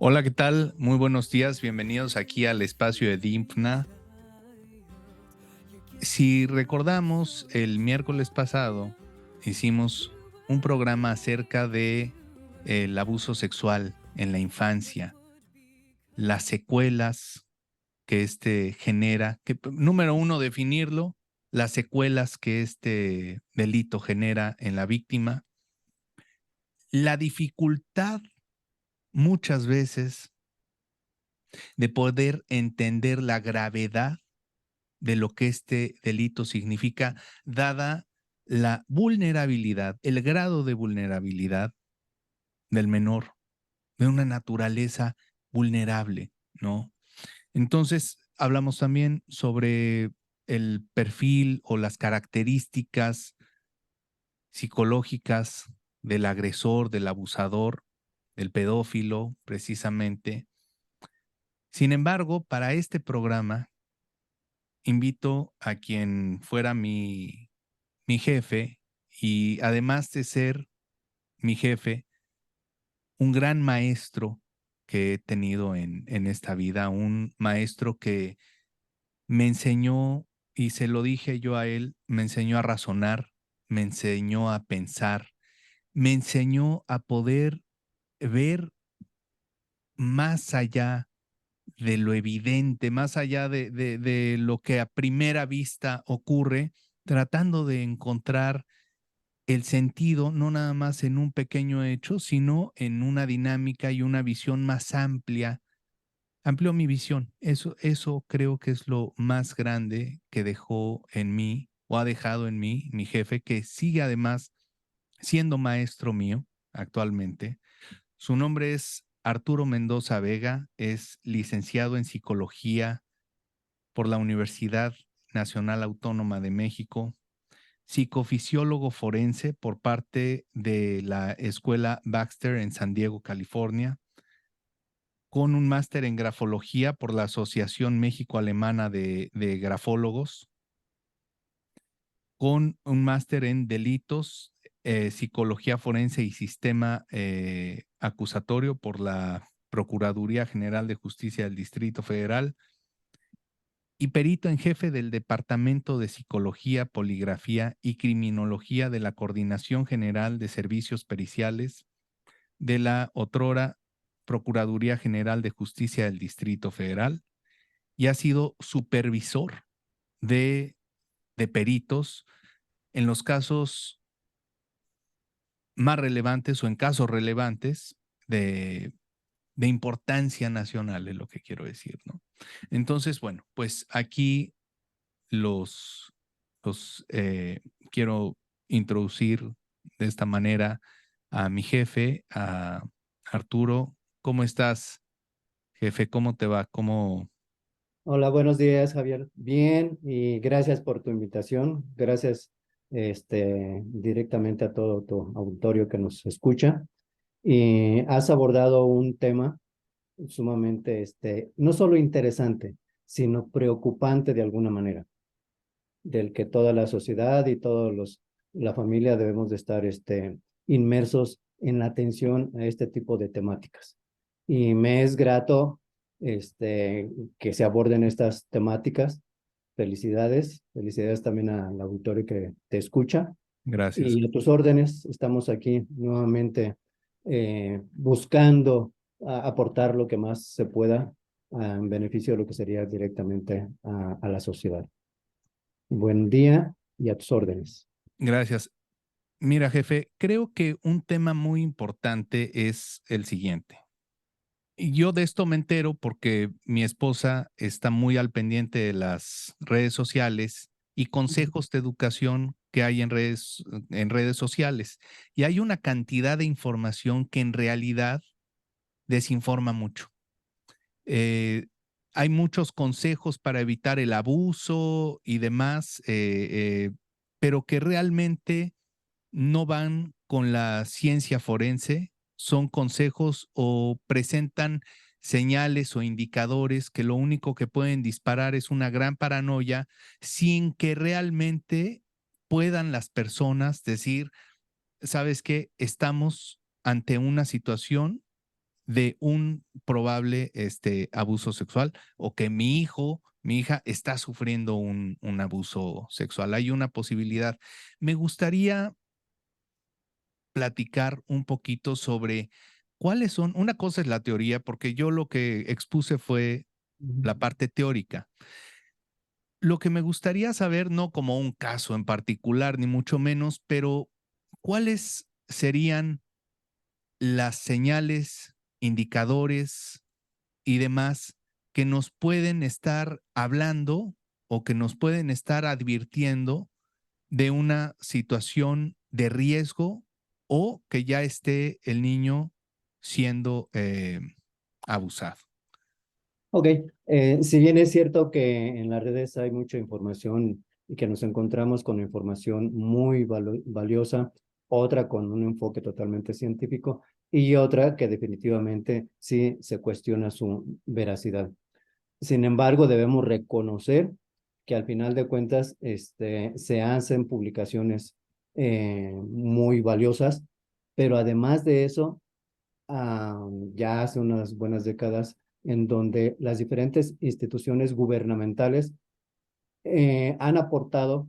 Hola, ¿qué tal? Muy buenos días, bienvenidos aquí al espacio de DIMPNA. Si recordamos, el miércoles pasado hicimos un programa acerca de el abuso sexual en la infancia, las secuelas que genera, número uno, definirlo, las secuelas que este delito genera en la víctima, la dificultad muchas veces de poder entender la gravedad de lo que este delito significa, dada la vulnerabilidad, el grado de vulnerabilidad del menor, de una naturaleza vulnerable, ¿no? Entonces, hablamos también sobre el perfil o las características psicológicas del agresor, del abusador, del pedófilo, precisamente. Sin embargo, para este programa, invito a quien fuera mi jefe y además de ser mi jefe, un gran maestro que he tenido en esta vida, un maestro que me enseñó, y se lo dije yo a él, me enseñó a razonar, me enseñó a pensar, me enseñó a poder ver más allá de lo evidente, más allá de lo que a primera vista ocurre, tratando de encontrar el sentido, no nada más en un pequeño hecho, sino en una dinámica y una visión más amplia. Amplió mi visión. Eso creo que es lo más grande que dejó en mí o ha dejado en mí mi jefe, que sigue además siendo maestro mío actualmente. Su nombre es Arturo Mendoza Vega, es licenciado en psicología por la Universidad Nacional Autónoma de México, psicofisiólogo forense por parte de la Escuela Baxter en San Diego, California, con un máster en grafología por la Asociación México-Alemana de Grafólogos, con un máster en delitos, psicología forense y sistema acusatorio por la Procuraduría General de Justicia del Distrito Federal, y perito en jefe del Departamento de Psicología, Poligrafía y Criminología de la Coordinación General de Servicios Periciales de la otrora Procuraduría General de Justicia del Distrito Federal, y ha sido supervisor de, de peritos en los casos más relevantes o en casos relevantes de importancia nacional, es lo que quiero decir, ¿no? Entonces, bueno, pues aquí los, los quiero introducir de esta manera a mi jefe, a Arturo. ¿Cómo estás, jefe? ¿Cómo te va? ¿Cómo? Hola, buenos días, Javier. Bien, y gracias por tu invitación. Gracias, directamente a todo tu auditorio que nos escucha. Y has abordado un tema sumamente, no solo interesante, sino preocupante de alguna manera, del que toda la sociedad y la familia debemos de estar, inmersos en la atención a este tipo de temáticas. Y me es grato, que se aborden estas temáticas. Felicidades, felicidades también al auditorio que te escucha. Gracias. Y a tus órdenes, estamos aquí nuevamente buscando aportar lo que más se pueda en beneficio de lo que sería directamente a la sociedad. Buen día y a tus órdenes. Gracias. Mira, jefe, creo que un tema muy importante es el siguiente. Y yo de esto me entero porque mi esposa está muy al pendiente de las redes sociales y consejos de educación que hay en redes sociales. Y hay una cantidad de información que en realidad desinforma mucho. Eh, Hay muchos consejos para evitar el abuso y demás, pero que realmente no van con la ciencia forense, son consejos o presentan señales o indicadores que lo único que pueden disparar es una gran paranoia sin que realmente puedan las personas decir, ¿sabes qué? Estamos ante una situación de un probable abuso sexual o que mi hijo, mi hija está sufriendo un abuso sexual. Hay una posibilidad. Me gustaría platicar un poquito sobre cuáles son, una cosa es la teoría, porque yo lo que expuse fue Ujú. la parte teórica. Lo que me gustaría saber, no como un caso en particular, ni mucho menos, pero ¿cuáles serían las señales, indicadores y demás que nos pueden estar hablando o que nos pueden estar advirtiendo de una situación de riesgo o que ya esté el niño siendo abusado? Ok, si bien es cierto que en las redes hay mucha información y que nos encontramos con información muy valiosa, otra con un enfoque totalmente científico y otra que definitivamente sí se cuestiona su veracidad. Sin embargo, debemos reconocer que al final de cuentas se hacen publicaciones muy valiosas, pero además de eso, ya hace unas buenas décadas en donde las diferentes instituciones gubernamentales han aportado,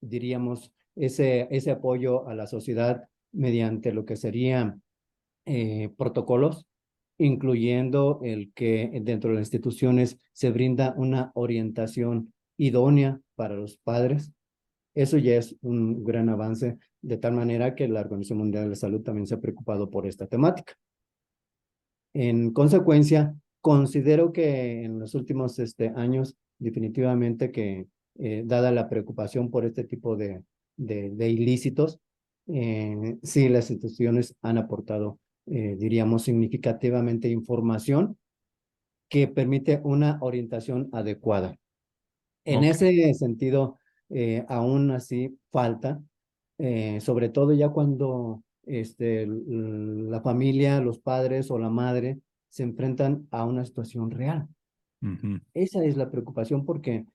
diríamos, ese apoyo a la sociedad mediante lo que serían protocolos, incluyendo el que dentro de las instituciones se brinda una orientación idónea para los padres. Eso ya es un gran avance, de tal manera que la Organización Mundial de la Salud también se ha preocupado por esta temática. En consecuencia, considero que en los últimos años, definitivamente que, dada la preocupación por este tipo de ilícitos, sí las instituciones han aportado, diríamos, significativamente información que permite una orientación adecuada. En Ok. ese sentido, aún así falta, sobre todo ya cuando la familia, los padres o la madre se enfrentan a una situación real. Ujú. Esa es la preocupación porque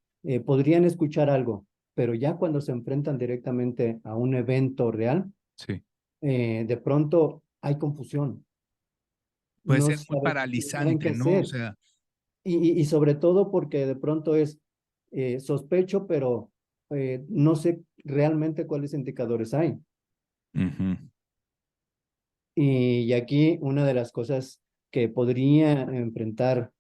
podrían escuchar algo, pero ya cuando se enfrentan directamente a un evento real, Sí. de pronto hay confusión, Puede no ser muy saben qué paralizante, ¿no? O hacer. sea, Y sobre todo porque de pronto es sospecho, pero no sé realmente cuáles indicadores hay. ujú. Y aquí una de las cosas que podría enfrentar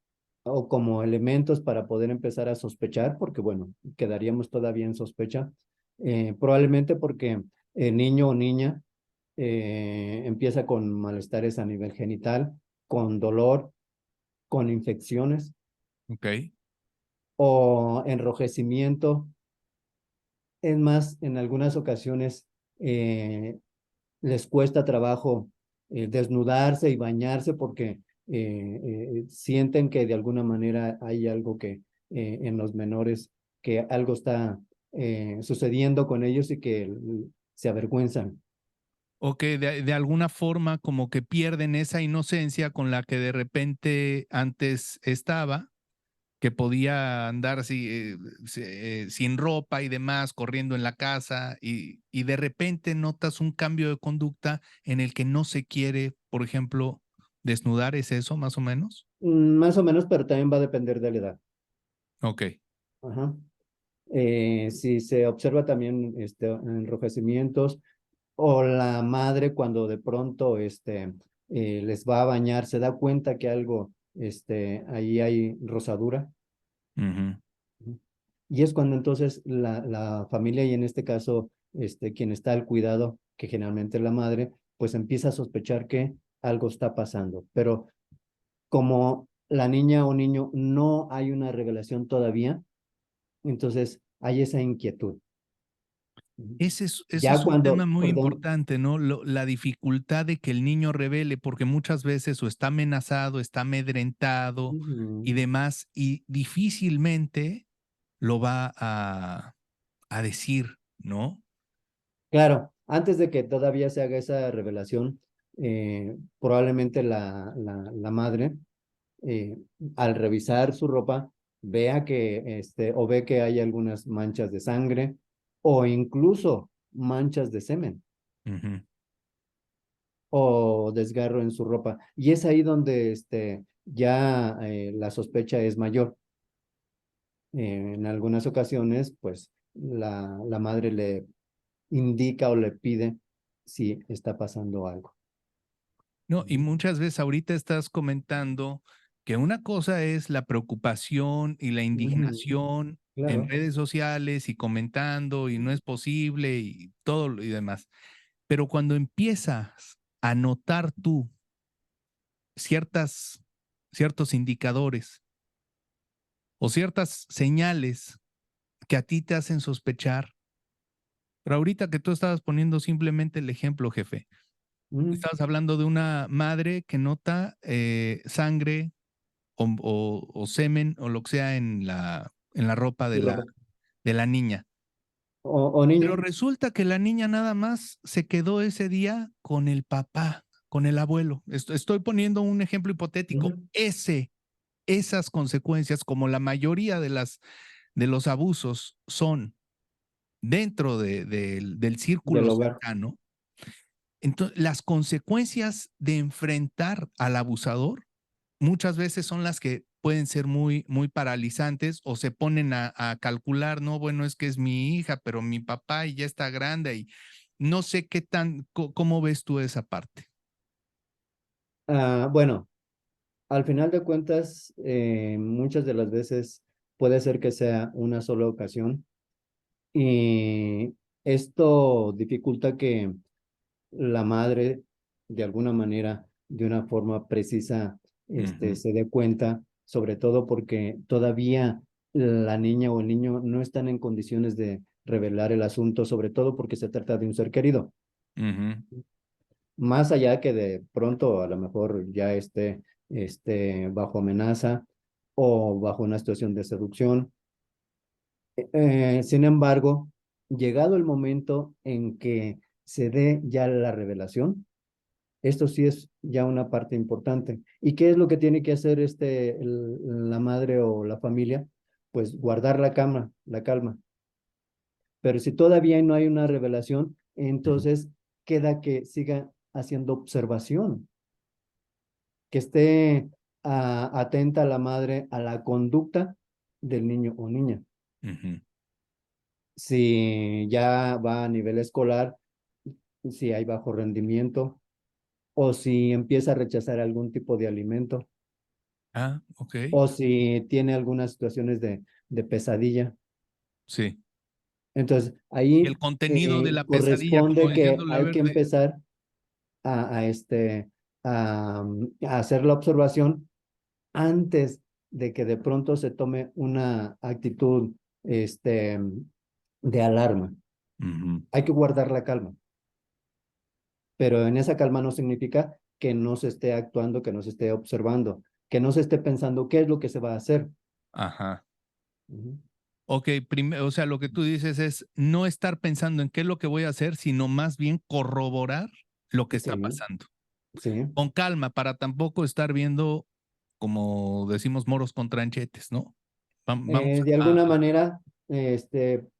o como elementos para poder empezar a sospechar, porque bueno, quedaríamos todavía en sospecha, probablemente porque el niño o niña empieza con malestares a nivel genital, con dolor, con infecciones Ok. o enrojecimiento. Es más, en algunas ocasiones les cuesta trabajo desnudarse y bañarse porque sienten que de alguna manera hay algo que en los menores, que algo está sucediendo con ellos y que se avergüenzan. O que de alguna forma como que pierden esa inocencia con la que de repente antes estaba, que podía andar sin ropa y demás, corriendo en la casa, y de repente notas un cambio de conducta en el que no se quiere, por ejemplo, desnudar, ¿es eso más o menos? Más o menos, pero también va a depender de la edad. Ok. Ajá. Si se observa también enrojecimientos o la madre cuando de pronto les va a bañar, se da cuenta que algo, ahí hay rosadura. Ujú. Ujú. Y es cuando entonces la familia y en este caso quien está al cuidado, que generalmente es la madre, pues empieza a sospechar que algo está pasando. Pero como la niña o niño no hay una revelación todavía, entonces hay esa inquietud. Ujú. Ese Ya es un tema cuando, muy perdón, importante, ¿no? La dificultad de que el niño revele, porque muchas veces o está amenazado, está amedrentado y ujú, demás, y difícilmente lo va a decir, ¿no? claro, antes de que todavía se haga esa revelación, probablemente la madre, eh, al revisar su ropa, vea que, o ve que hay algunas manchas de sangre o incluso manchas de semen. Ujú. o desgarro en su ropa. Y es ahí donde ya la sospecha es mayor. En algunas ocasiones, pues la madre le indica o le pide si está pasando algo. No, y Ujú. muchas veces ahorita estás comentando que una cosa es la preocupación y la Ujú. indignación en Claro. redes sociales y comentando y no es posible y todo y demás. Pero cuando empiezas a notar tú ciertos indicadores o ciertas señales que a ti te hacen sospechar, pero ahorita que tú estabas poniendo simplemente el ejemplo, jefe, Ujú. estabas hablando de una madre que nota sangre o semen o lo que sea en la ropa Su ropa. de la niña. O niño. Pero resulta que la niña nada más se quedó ese día con el papá, con el abuelo. Estoy poniendo un ejemplo hipotético. Ujú. Esas consecuencias, como la mayoría de los abusos son dentro del Del círculo hogar. cercano, entonces las consecuencias de enfrentar al abusador muchas veces son las que pueden ser muy paralizantes o se ponen a calcular, no, bueno, es que es mi hija, pero mi papá y ya está grande y no sé qué cómo ves tú esa parte. Bueno, al final de cuentas, muchas de las veces puede ser que sea una sola ocasión y esto dificulta que la madre, de alguna manera, de una forma precisa, Ujú, se dé cuenta, sobre todo porque todavía la niña o el niño no están en condiciones de revelar el asunto, sobre todo porque se trata de un ser querido. ujú, Más allá que de pronto a lo mejor ya esté bajo amenaza o bajo una situación de seducción. Sin embargo, llegado el momento en que se dé ya la revelación, esto sí es ya una parte importante. ¿Y qué es lo que tiene que hacer la madre o la familia? Pues guardar la calma. Pero si todavía no hay una revelación, ujú. entonces queda que siga haciendo observación, que esté atenta la madre a la conducta del niño o niña. Ujú. Si ya va a nivel escolar, si hay bajo rendimiento o si empieza a rechazar algún tipo de alimento Ah, ok. o si tiene algunas situaciones de pesadilla. Sí. Entonces, Y ahí el contenido de la pesadilla, como corresponde que diciéndole, a hay ver, que empezar a, a, este, a hacer la observación antes de que de pronto se tome una actitud de alarma. ujú. Hay que guardar la calma, pero en esa calma no significa que no se esté actuando, que no se esté observando, que no se esté pensando qué es lo que se va a hacer. Ajá. Ujú. Ok, o sea, lo que tú dices es no estar pensando en qué es lo que voy a hacer, sino más bien corroborar lo que está Sí, pasando. sí. Con calma, para tampoco estar viendo, como decimos, moros con tranchetes, ¿no? Vamos De a... alguna manera,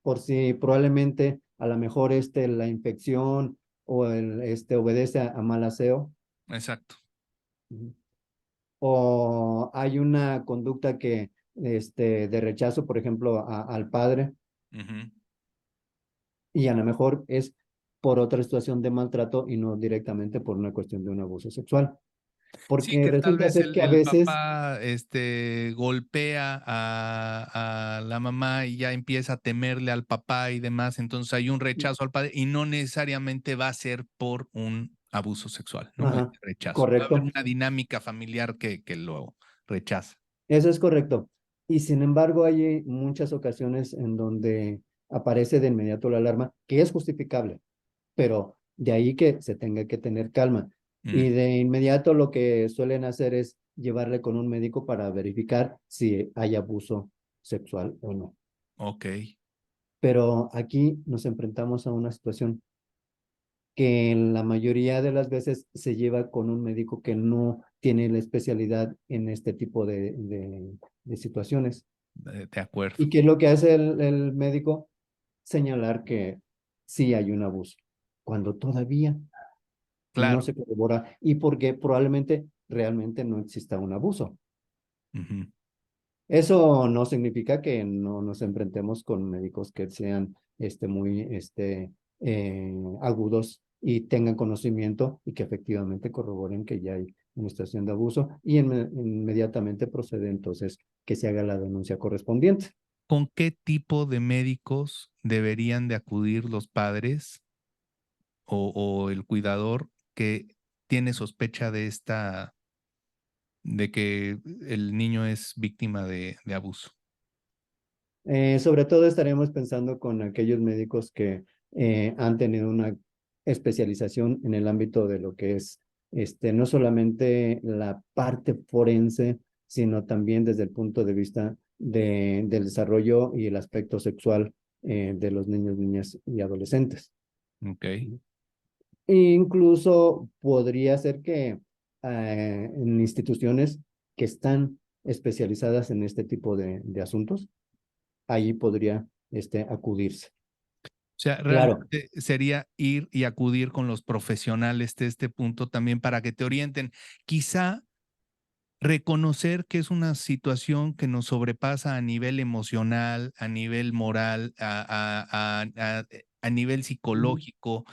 por si probablemente a lo mejor la infección o obedece a mal aseo, Exacto. ujú, o hay una conducta que, de rechazo, por ejemplo, al padre, Ujú. y a lo mejor es por otra situación de maltrato y no directamente por una cuestión de un abuso sexual. Sí, Porque que tal resulta vez ser que a el veces, papá golpea a la mamá y ya empieza a temerle al papá y demás, entonces hay un rechazo al padre y no necesariamente va a ser por un abuso sexual, ¿no? Ese ajá, rechazo. Puede haber correcto, una dinámica familiar que lo rechaza. eso es correcto. Y sin embargo, hay muchas ocasiones en donde aparece de inmediato la alarma, que es justificable, pero de ahí que se tenga que tener calma. Mm, Y de inmediato lo que suelen hacer es llevarle con un médico para verificar si hay abuso sexual o no. ok. Pero aquí nos enfrentamos a una situación que en la mayoría de las veces se lleva con un médico que no tiene la especialidad en este tipo de situaciones. De acuerdo. ¿Y qué es lo que hace el médico? Señalar que sí hay un abuso, cuando todavía no claro. se corrobora y porque probablemente realmente no exista un abuso. Ujú. Eso no significa que no nos enfrentemos con médicos que sean muy agudos y tengan conocimiento y que efectivamente corroboren que ya hay una situación de abuso y inmediatamente procede entonces que se haga la denuncia correspondiente. ¿Con qué tipo de médicos deberían de acudir los padres o el cuidador que tiene sospecha de que el niño es víctima de abuso? Sobre todo estaremos pensando con aquellos médicos que han tenido una especialización en el ámbito de lo que es no solamente la parte forense, sino también desde el punto de vista del desarrollo y el aspecto sexual de los niños, niñas y adolescentes. Okey. E incluso podría ser que en instituciones que están especializadas en este tipo de asuntos, ahí podría acudirse. O sea, Claro, realmente sería ir y acudir con los profesionales de este punto también para que te orienten. Quizá reconocer que es una situación que nos sobrepasa a nivel emocional, a nivel moral, a nivel psicológico,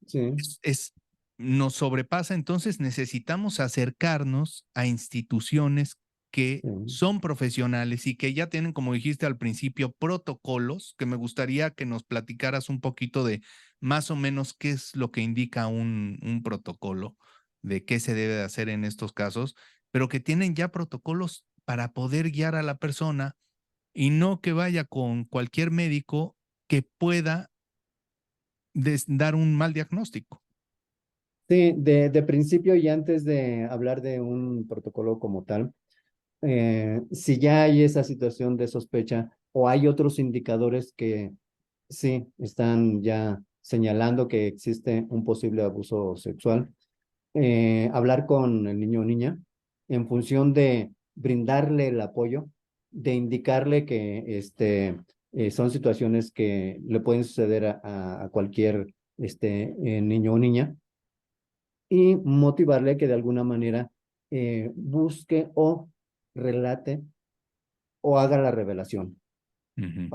sí, es nos sobrepasa, entonces necesitamos acercarnos a instituciones que sí, son profesionales y que ya tienen, como dijiste al principio, protocolos, que me gustaría que nos platicaras un poquito de más o menos qué es lo que indica un protocolo, de qué se debe de hacer en estos casos, pero que tienen ya protocolos para poder guiar a la persona y no que vaya con cualquier médico que pueda dar un mal diagnóstico. sí, de principio y antes de hablar de un protocolo como tal, si ya hay esa situación de sospecha o hay otros indicadores que sí están ya señalando que existe un posible abuso sexual, hablar con el niño o niña en función de brindarle el apoyo, de indicarle que son situaciones que le pueden suceder a cualquier niño o niña y motivarle que de alguna manera busque o relate o haga la revelación. Ujú,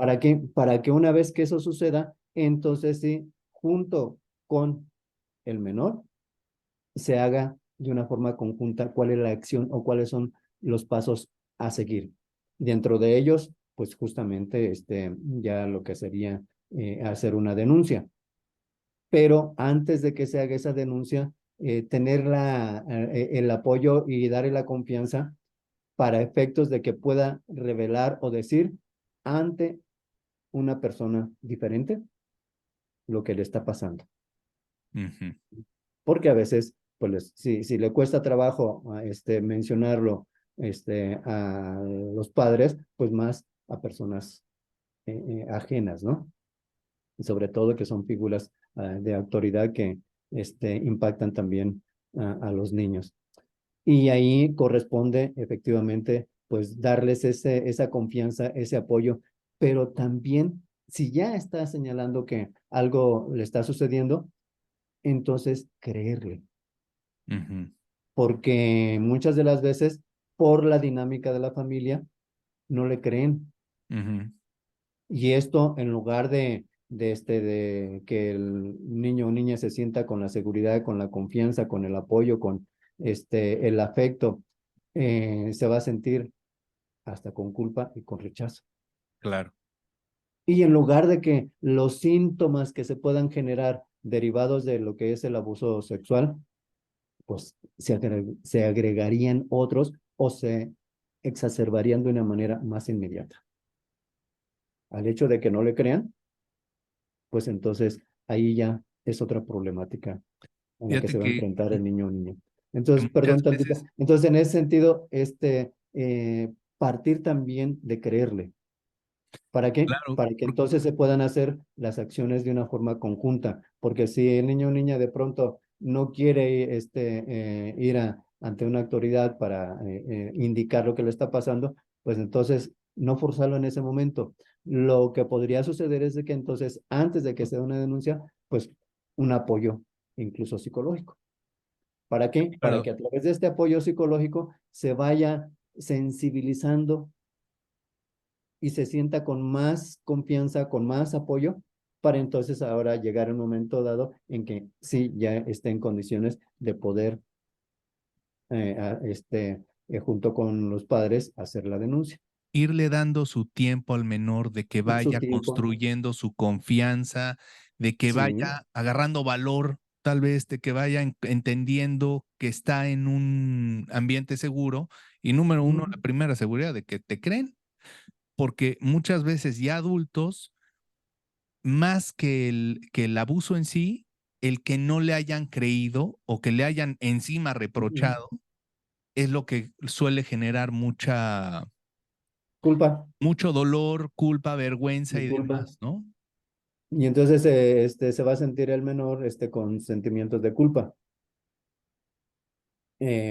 Para que una vez que eso suceda, entonces sí, junto con el menor, se haga de una forma conjunta cuál es la acción o cuáles son los pasos a seguir. Dentro de ellos, pues justamente ya lo que sería hacer una denuncia. Pero antes de que se haga esa denuncia, tener el apoyo y darle la confianza para efectos de que pueda revelar o decir ante una persona diferente lo que le está pasando. ujú. Porque a veces, pues, si le cuesta trabajo mencionarlo a los padres, pues más a personas ajenas, ¿no? Y sobre todo que son figuras de autoridad que impactan también a los niños. Y ahí corresponde efectivamente, pues, darles esa confianza, ese apoyo, pero también, si ya está señalando que algo le está sucediendo, entonces creerle, Ujú, porque muchas de las veces, por la dinámica de la familia, no le creen. ujú, Y esto, en lugar de que el niño o niña se sienta con la seguridad, con la confianza, con el apoyo, con el afecto, se va a sentir hasta con culpa y con rechazo. claro. Y en lugar de que los síntomas que se puedan generar derivados de lo que es el abuso sexual, pues se agregarían otros o se exacerbarían de una manera más inmediata. Al hecho de que no le crean, pues entonces ahí ya es otra problemática en la que Fíjate se va a que, enfrentar el niño o niña. que Entonces, muchas perdón tantito. veces, Entonces, en ese sentido, partir también de creerle. ¿Para qué? claro, Para que entonces se puedan hacer las acciones de una forma conjunta. Porque si el niño o niña de pronto no quiere ir ante una autoridad para indicar lo que le está pasando, pues entonces no forzarlo en ese momento. Lo que podría suceder es de que entonces, antes de que se dé una denuncia, pues un apoyo, incluso psicológico. ¿Para qué? Para Pero que a través de este apoyo psicológico se vaya sensibilizando y se sienta con más confianza, con más apoyo, para entonces ahora llegar a un momento dado en que sí, ya esté en condiciones de poder, junto con los padres, hacer la denuncia. irle dando su tiempo al menor de que Su vaya tiempo, construyendo su confianza, de que sí. vaya agarrando valor, tal vez de que vaya entendiendo que está en un ambiente seguro. Y número uno, Ujú, la primera seguridad de que te creen, porque muchas veces ya adultos, más que el abuso en sí, el que no le hayan creído o que le hayan encima ujú. reprochado es lo que suele generar Culpa, mucho dolor, culpa, vergüenza y y culpa. demás, ¿no? Y entonces se va a sentir el menor con sentimientos de culpa.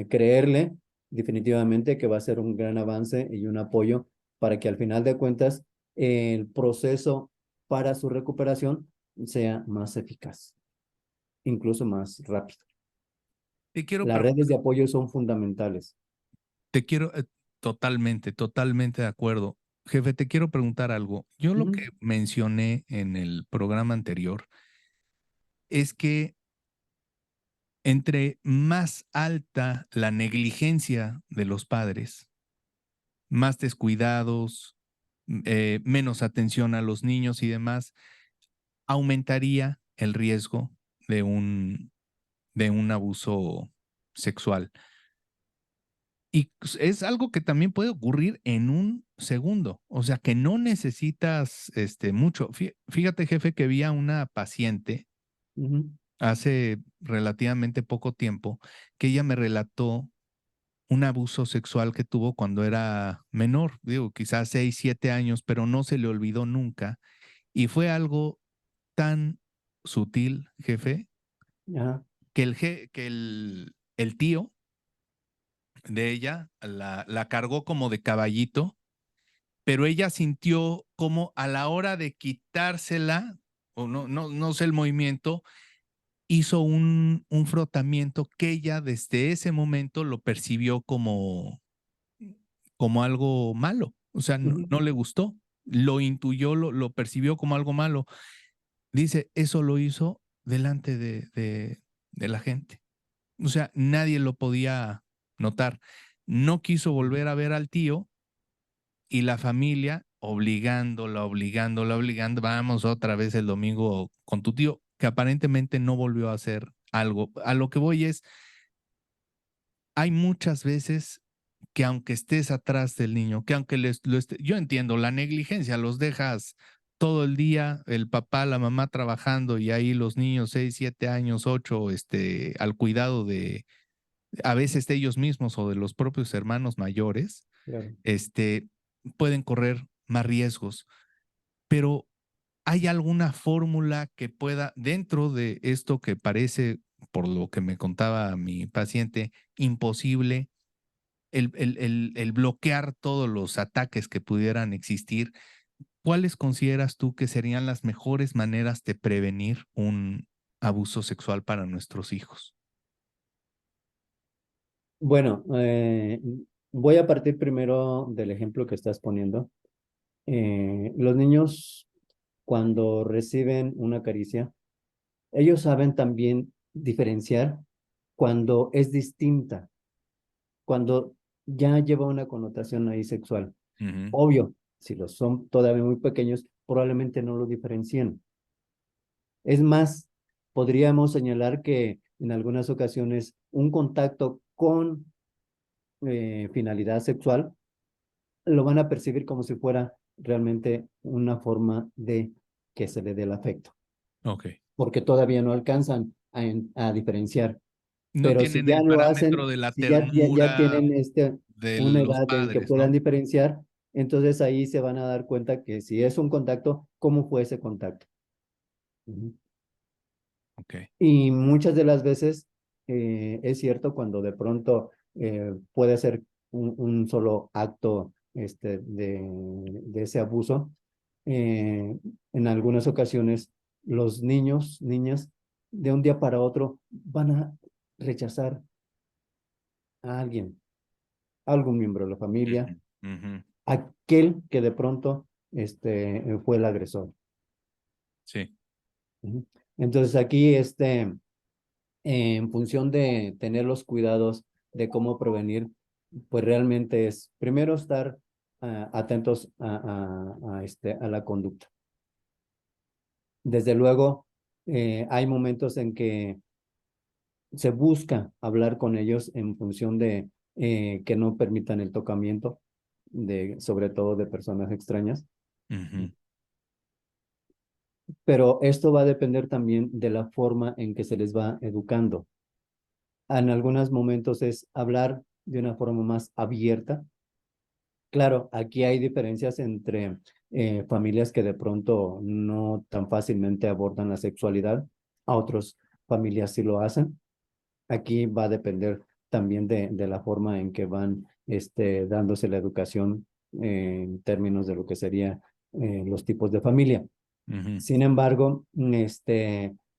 Creerle definitivamente que va a ser un gran avance y un apoyo para que al final de cuentas el proceso para su recuperación sea más eficaz, incluso más rápido. Te quiero Las preguntar, redes de apoyo son fundamentales. te quiero, totalmente, totalmente de acuerdo. Jefe, te quiero preguntar algo. Yo lo que Ujú, mencioné en el programa anterior es que entre más alta la negligencia de los padres, más descuidados, menos atención a los niños y demás, aumentaría el riesgo de de un abuso sexual. Y es algo que también puede ocurrir en un segundo, o sea, que no necesitas mucho. Fíjate, jefe, que vi a una paciente ujú, hace relativamente poco tiempo que ella me relató un abuso sexual que tuvo cuando era menor, digo, quizás 6, 7 años, pero no se le olvidó nunca. Y fue algo tan sutil, jefe, ajá, que el tío de ella la cargó como de caballito, pero ella sintió como a la hora de quitársela, o no sé el movimiento, hizo un frotamiento que ella desde ese momento lo percibió como algo malo, o sea, ujú, no le gustó, lo intuyó, lo percibió como algo malo. Dice, eso lo hizo delante de la gente. O sea, nadie lo podía notar. No quiso volver a ver al tío y la familia obligando, vamos otra vez el domingo con tu tío, que aparentemente no volvió a hacer algo. A lo que voy es, hay muchas veces que aunque estés atrás del niño, que aunque yo entiendo, la negligencia, los dejas todo el día, el papá, la mamá trabajando y ahí los niños, 6, 7 años, 8, al cuidado de a veces de ellos mismos o de los propios hermanos mayores, claro. este, pueden correr más riesgos. Pero ¿hay alguna fórmula que pueda, dentro de esto que parece, por lo que me contaba mi paciente, imposible, el bloquear todos los ataques que pudieran existir? ¿Cuáles consideras tú que serían las mejores maneras de prevenir un abuso sexual para nuestros hijos? Bueno, voy a partir primero del ejemplo que estás poniendo. Los niños, cuando reciben una caricia, ellos saben también diferenciar cuando es distinta, cuando ya lleva una connotación ahí sexual. Ujú. Obvio, si los son todavía muy pequeños, probablemente no lo diferencien. Es más, podríamos señalar que en algunas ocasiones un contacto con finalidad sexual lo van a percibir como si fuera realmente una forma de que se le dé el afecto, Ok. porque todavía no alcanzan a diferenciar. No Pero si tienen ya el lo parámetro hacen, de la si ya ternura tienen de una los edad en que padres, puedan ¿no? diferenciar, entonces ahí se van a dar cuenta que si es un contacto, ¿cómo fue ese contacto? Ujú. Ok. Y muchas de las veces es cierto cuando de pronto puede ser un solo acto de ese abuso. En algunas ocasiones los niños, niñas, de un día para otro van a rechazar a alguien, algún miembro de la familia, Ujú, ujú. aquel que de pronto fue el agresor. Sí. Ujú. Entonces aquí, en función de tener los cuidados de cómo prevenir, pues realmente es primero estar atentos a la conducta. Desde luego, hay momentos en que se busca hablar con ellos en función de que no permitan el tocamiento, sobre todo de personas extrañas. Ujú, Pero esto va a depender también de la forma en que se les va educando. En algunos momentos es hablar de una forma más abierta. Claro, aquí hay diferencias entre familias que de pronto no tan fácilmente abordan la sexualidad, a otras familias sí lo hacen. Aquí va a depender también de la forma en que van dándose la educación en términos de lo que sería los tipos de familia. ujú, Sin embargo,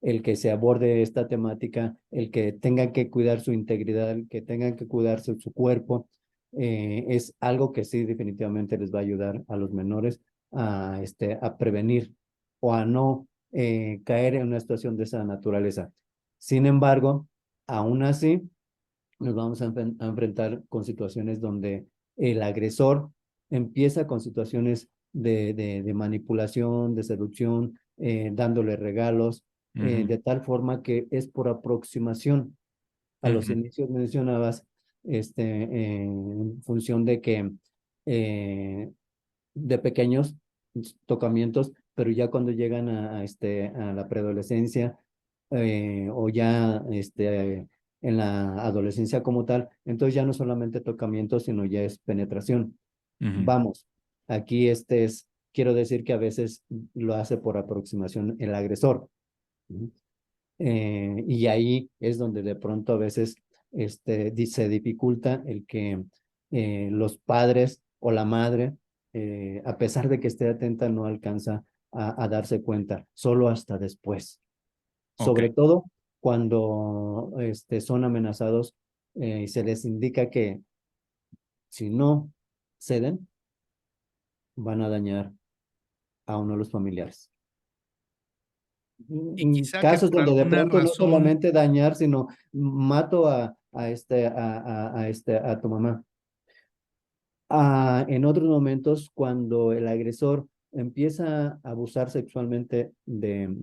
el que se aborde esta temática, el que tengan que cuidar su integridad, el que tengan que cuidarse su cuerpo, es algo que sí definitivamente les va a ayudar a los menores a prevenir o a no caer en una situación de esa naturaleza. Sin embargo, aún así, nos vamos a enfrentar con situaciones donde el agresor empieza con situaciones de manipulación, de seducción, dándole regalos, ujú, de tal forma que es por aproximación. A los ujú, inicios mencionabas, en función de que de pequeños tocamientos, pero ya cuando llegan a la preadolescencia o ya en la adolescencia como tal, entonces ya no solamente tocamientos, sino ya es penetración. ujú. Vamos, aquí quiero decir que a veces lo hace por aproximación el agresor. ¿Sí? Y ahí es donde de pronto a veces se dificulta el que los padres o la madre, a pesar de que esté atenta, no alcanza a darse cuenta, solo hasta después. Ok. Sobre todo cuando son amenazados y se les indica que si no ceden, van a dañar a uno de los familiares. Y En quizá que casos por donde de alguna pronto no razón, solamente dañar, sino mato a tu mamá. En otros momentos, cuando el agresor empieza a abusar sexualmente de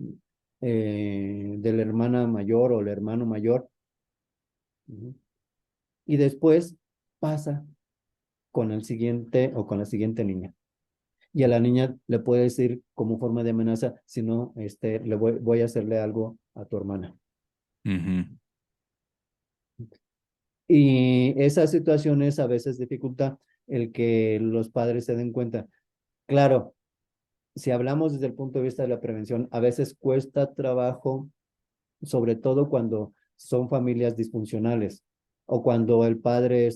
la hermana mayor o el hermano mayor, ujú, y después pasa con el siguiente o con la siguiente niña. Y a la niña le puede decir como forma de amenaza, si no, voy a hacerle algo a tu hermana. ujú, Y esas situaciones a veces dificulta el que los padres se den cuenta. Claro, si hablamos desde el punto de vista de la prevención, a veces cuesta trabajo, sobre todo cuando son familias disfuncionales o cuando el padre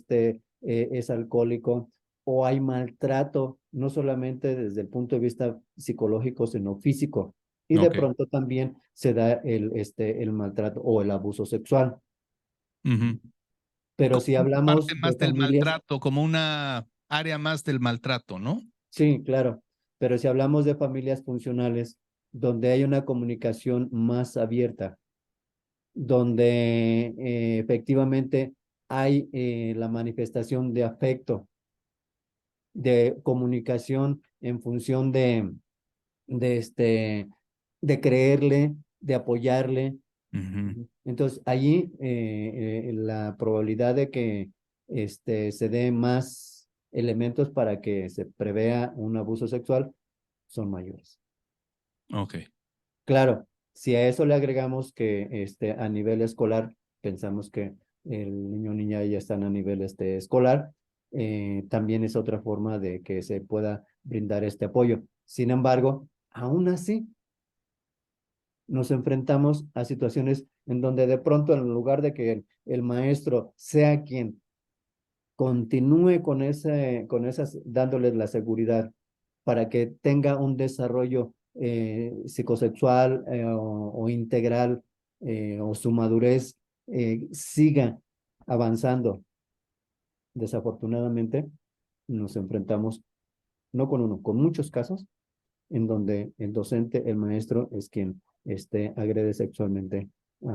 es alcohólico o hay maltrato, no solamente desde el punto de vista psicológico, sino físico. Y de ok. pronto también se da el maltrato o el abuso sexual. Ujú. Pero Como si una parte hablamos de más del familias. maltrato, como una área más del maltrato, ¿no? Sí, claro, pero si hablamos de familias funcionales, donde hay una comunicación más abierta, donde efectivamente hay la manifestación de afecto, de comunicación en función de, este, de creerle, de apoyarle. Ujú, Entonces, allí la probabilidad de que se dé más elementos para que se prevea un abuso sexual son mayores. ok. Claro, si a eso le agregamos que a nivel escolar, pensamos que el niño o niña ya están a nivel escolar, también es otra forma de que se pueda brindar este apoyo. Sin embargo, aún así, nos enfrentamos a situaciones en donde de pronto, en lugar de que el maestro sea quien continúe con esas, dándoles la seguridad para que tenga un desarrollo psicosexual o integral o su madurez siga avanzando. Desafortunadamente, nos enfrentamos no con uno, con muchos casos en donde el docente, el maestro, es quien agrede sexualmente a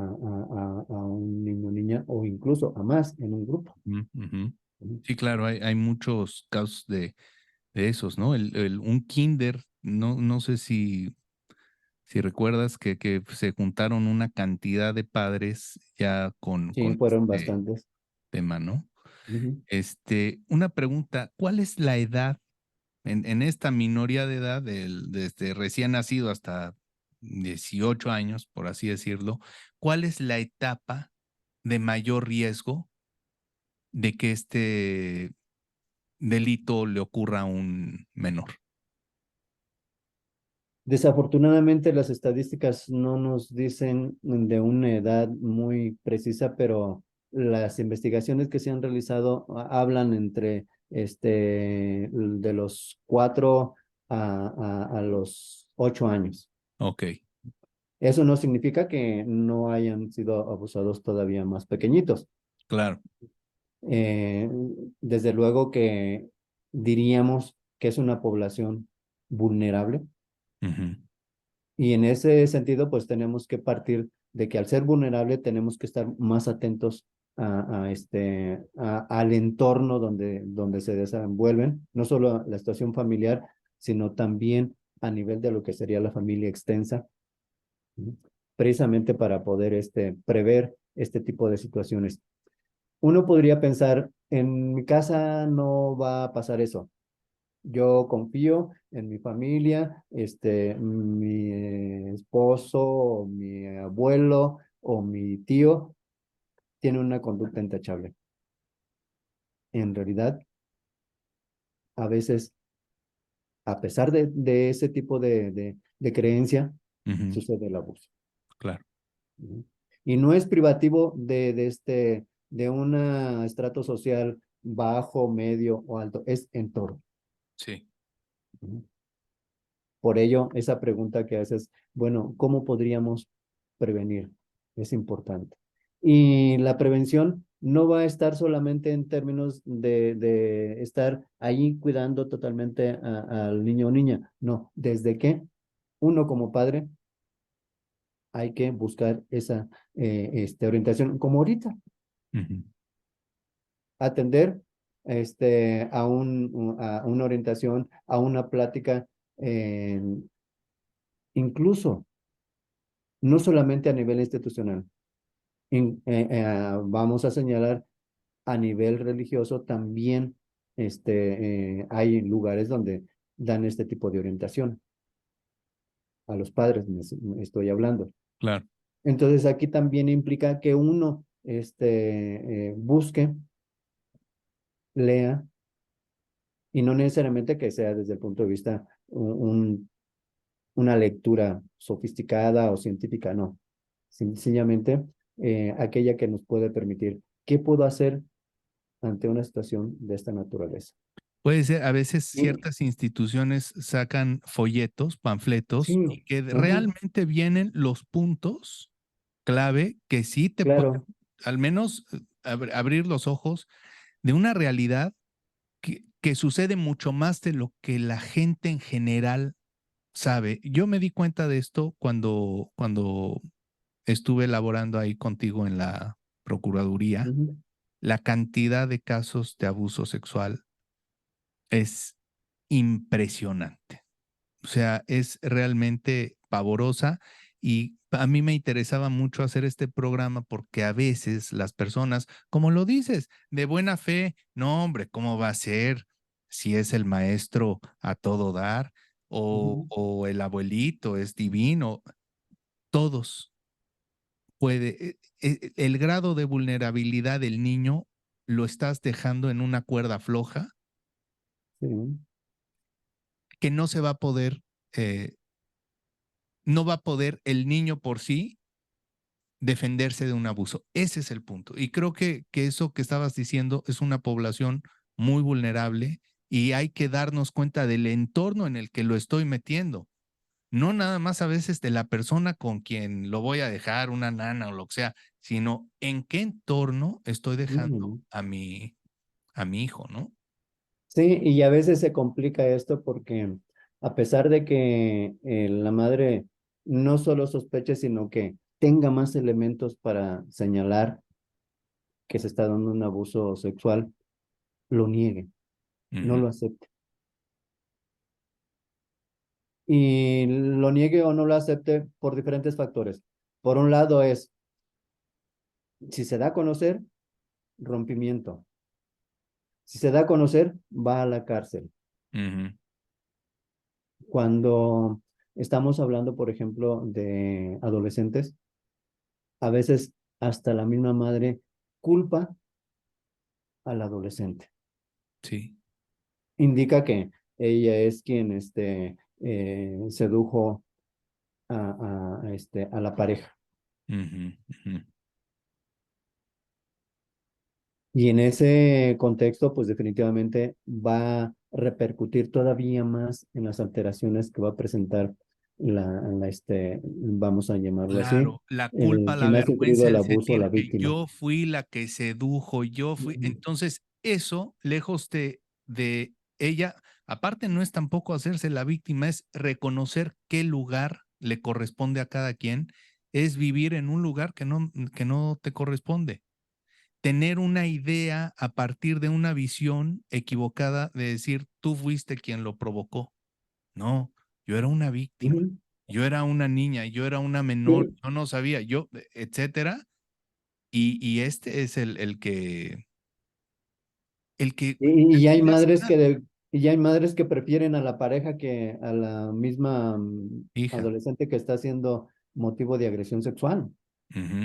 un niño o niña o incluso a más en un grupo. Ujú. Sí, claro, hay muchos casos de esos, ¿no? Un kinder, no sé si recuerdas que se juntaron una cantidad de padres ya Sí, con fueron este bastantes. tema, ¿no? Ujú. Una pregunta, ¿cuál es la edad en esta minoría de edad, desde recién nacido hasta 18 años, por así decirlo? ¿Cuál es la etapa de mayor riesgo de que este delito le ocurra a un menor? Desafortunadamente, las estadísticas no nos dicen de una edad muy precisa, pero las investigaciones que se han realizado hablan entre de los 4 a los 8 años. Ok, Eso no significa que no hayan sido abusados todavía más pequeñitos. claro. Eh, Desde luego que diríamos que es una población vulnerable. Ujú, Y en ese sentido, pues tenemos que partir de que al ser vulnerable tenemos que estar más atentos al entorno donde se desenvuelven, no solo a la situación familiar, sino también a nivel de lo que sería la familia extensa, ¿no? Precisamente para poder prever este tipo de situaciones. Uno podría pensar, en mi casa no va a pasar eso. Yo confío en mi familia, mi esposo, o mi abuelo o mi tío tiene una conducta intachable. En realidad, a veces, a pesar de ese tipo de creencia, ujú, sucede el abuso. claro, ¿No? Y no es privativo de un estrato social bajo, medio o alto, es en todo. sí. ¿No? Por ello, esa pregunta que haces, bueno, ¿cómo podríamos prevenir? Es importante. Y la prevención no va a estar solamente en términos de estar ahí cuidando totalmente al niño o niña. No, desde que uno como padre hay que buscar esa orientación, como ahorita, Ujú, atender a una orientación, a una plática, incluso no solamente a nivel institucional. Vamos a señalar a nivel religioso también hay lugares donde dan este tipo de orientación a los padres, me estoy hablando. claro. Entonces aquí también implica que uno busque, lea, y no necesariamente que sea desde el punto de vista una lectura sofisticada o científica, no. Sencillamente aquella que nos puede permitir, ¿qué puedo hacer ante una situación de esta naturaleza? Puede ser, a veces Y, ciertas instituciones sacan folletos, panfletos, sí, y que ajá, realmente vienen los puntos clave que sí te pueden, claro, al menos, abrir los ojos de una realidad que sucede mucho más de lo que la gente en general sabe. Yo me di cuenta de esto cuando estuve laborando ahí contigo en la Procuraduría, ujú, la cantidad de casos de abuso sexual es impresionante. O sea, es realmente pavorosa y a mí me interesaba mucho hacer este programa porque a veces las personas, como lo dices, de buena fe, no, hombre, ¿cómo va a ser si es el maestro a todo dar ujú, o el abuelito es divino? Todos el grado de vulnerabilidad del niño lo estás dejando en una cuerda floja sí, que no se va a poder, eh, no va a poder el niño por sí defenderse de un abuso. Ese es el punto. Y creo que eso que estabas diciendo es una población muy vulnerable y hay que darnos cuenta del entorno en el que lo estoy metiendo. No nada más a veces de la persona con quien lo voy a dejar, una nana o lo que sea, sino en qué entorno estoy dejando Ujú. a mi hijo, ¿no? Sí, y a veces se complica esto porque a pesar de que la madre no solo sospeche, sino que tenga más elementos para señalar que se está dando un abuso sexual, lo niegue, no Ujú, lo acepte. Y lo niegue o no lo acepte por diferentes factores. Por un lado es, si se da a conocer, rompimiento. Si se da a conocer, va a la cárcel. ujú. Cuando estamos hablando, por ejemplo, de adolescentes, a veces hasta la misma madre culpa al adolescente. Sí. Indica que ella es quien sedujo a la pareja. Ujú, ujú. Y en ese contexto, pues definitivamente va a repercutir todavía más en las alteraciones que va a presentar vamos a llamarlo así, Claro, la culpa, el la quien ha sufrido vergüenza, el el abuso, la sentir que víctima. yo fui la que sedujo, yo fui. Ujú, Entonces, eso, lejos de ella, aparte no es tampoco hacerse la víctima, es reconocer qué lugar le corresponde a cada quien, es vivir en un lugar que no te corresponde. Tener una idea a partir de una visión equivocada de decir, tú fuiste quien lo provocó. No, yo era una víctima, ujú. yo era una niña, yo era una menor, Sí, yo no sabía, yo, etcétera. Y este es el que y ya hay tendría que madres sanar. y ya hay madres que prefieren a la pareja que a la misma Hija. adolescente que está siendo motivo de agresión sexual. Ujú.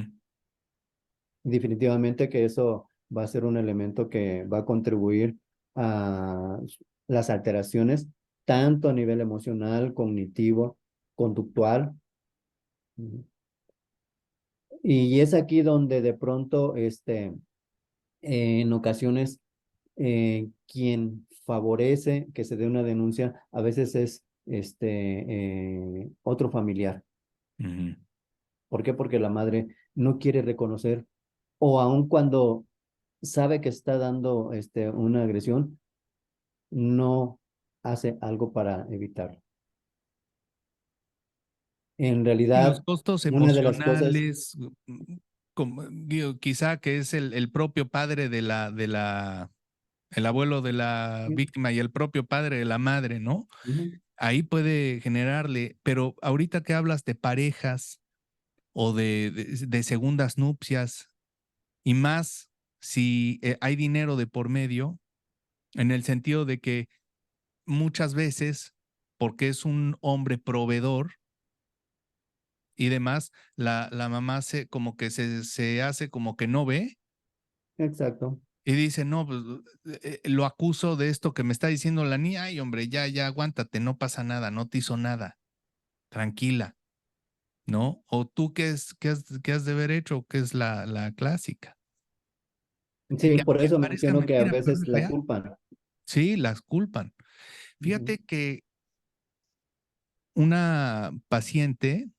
Definitivamente que eso va a ser un elemento que va a contribuir a las alteraciones, tanto a nivel emocional, cognitivo, conductual. Ujú. Y es aquí donde de pronto, en ocasiones, quien favorece que se dé una denuncia, a veces es otro familiar. Ujú. ¿Por qué? Porque la madre no quiere reconocer o aun cuando sabe que está dando una agresión, no hace algo para evitarlo. En Y los realidad, costos una de las cosas, emocionales, como, digo, quizá que es el propio padre el abuelo de la víctima y el propio padre de la madre, ¿no? ujú, Ahí puede generarle, pero ahorita que hablas de parejas o de segundas nupcias, y más si hay dinero de por medio, en el sentido de que muchas veces, porque es un hombre proveedor y demás, la mamá como que se hace como que no ve exacto. y dice, no, pues, lo acuso de esto que me está diciendo la niña, ay hombre, ya aguántate, no pasa nada, no te hizo nada, tranquila, ¿no? O tú qué has de haber hecho, que es la clásica. Y Sí, que por aunque eso parezca menciono que a mentira, pero veces es la real. culpan. Sí, las culpan. Ujú, Fíjate que una paciente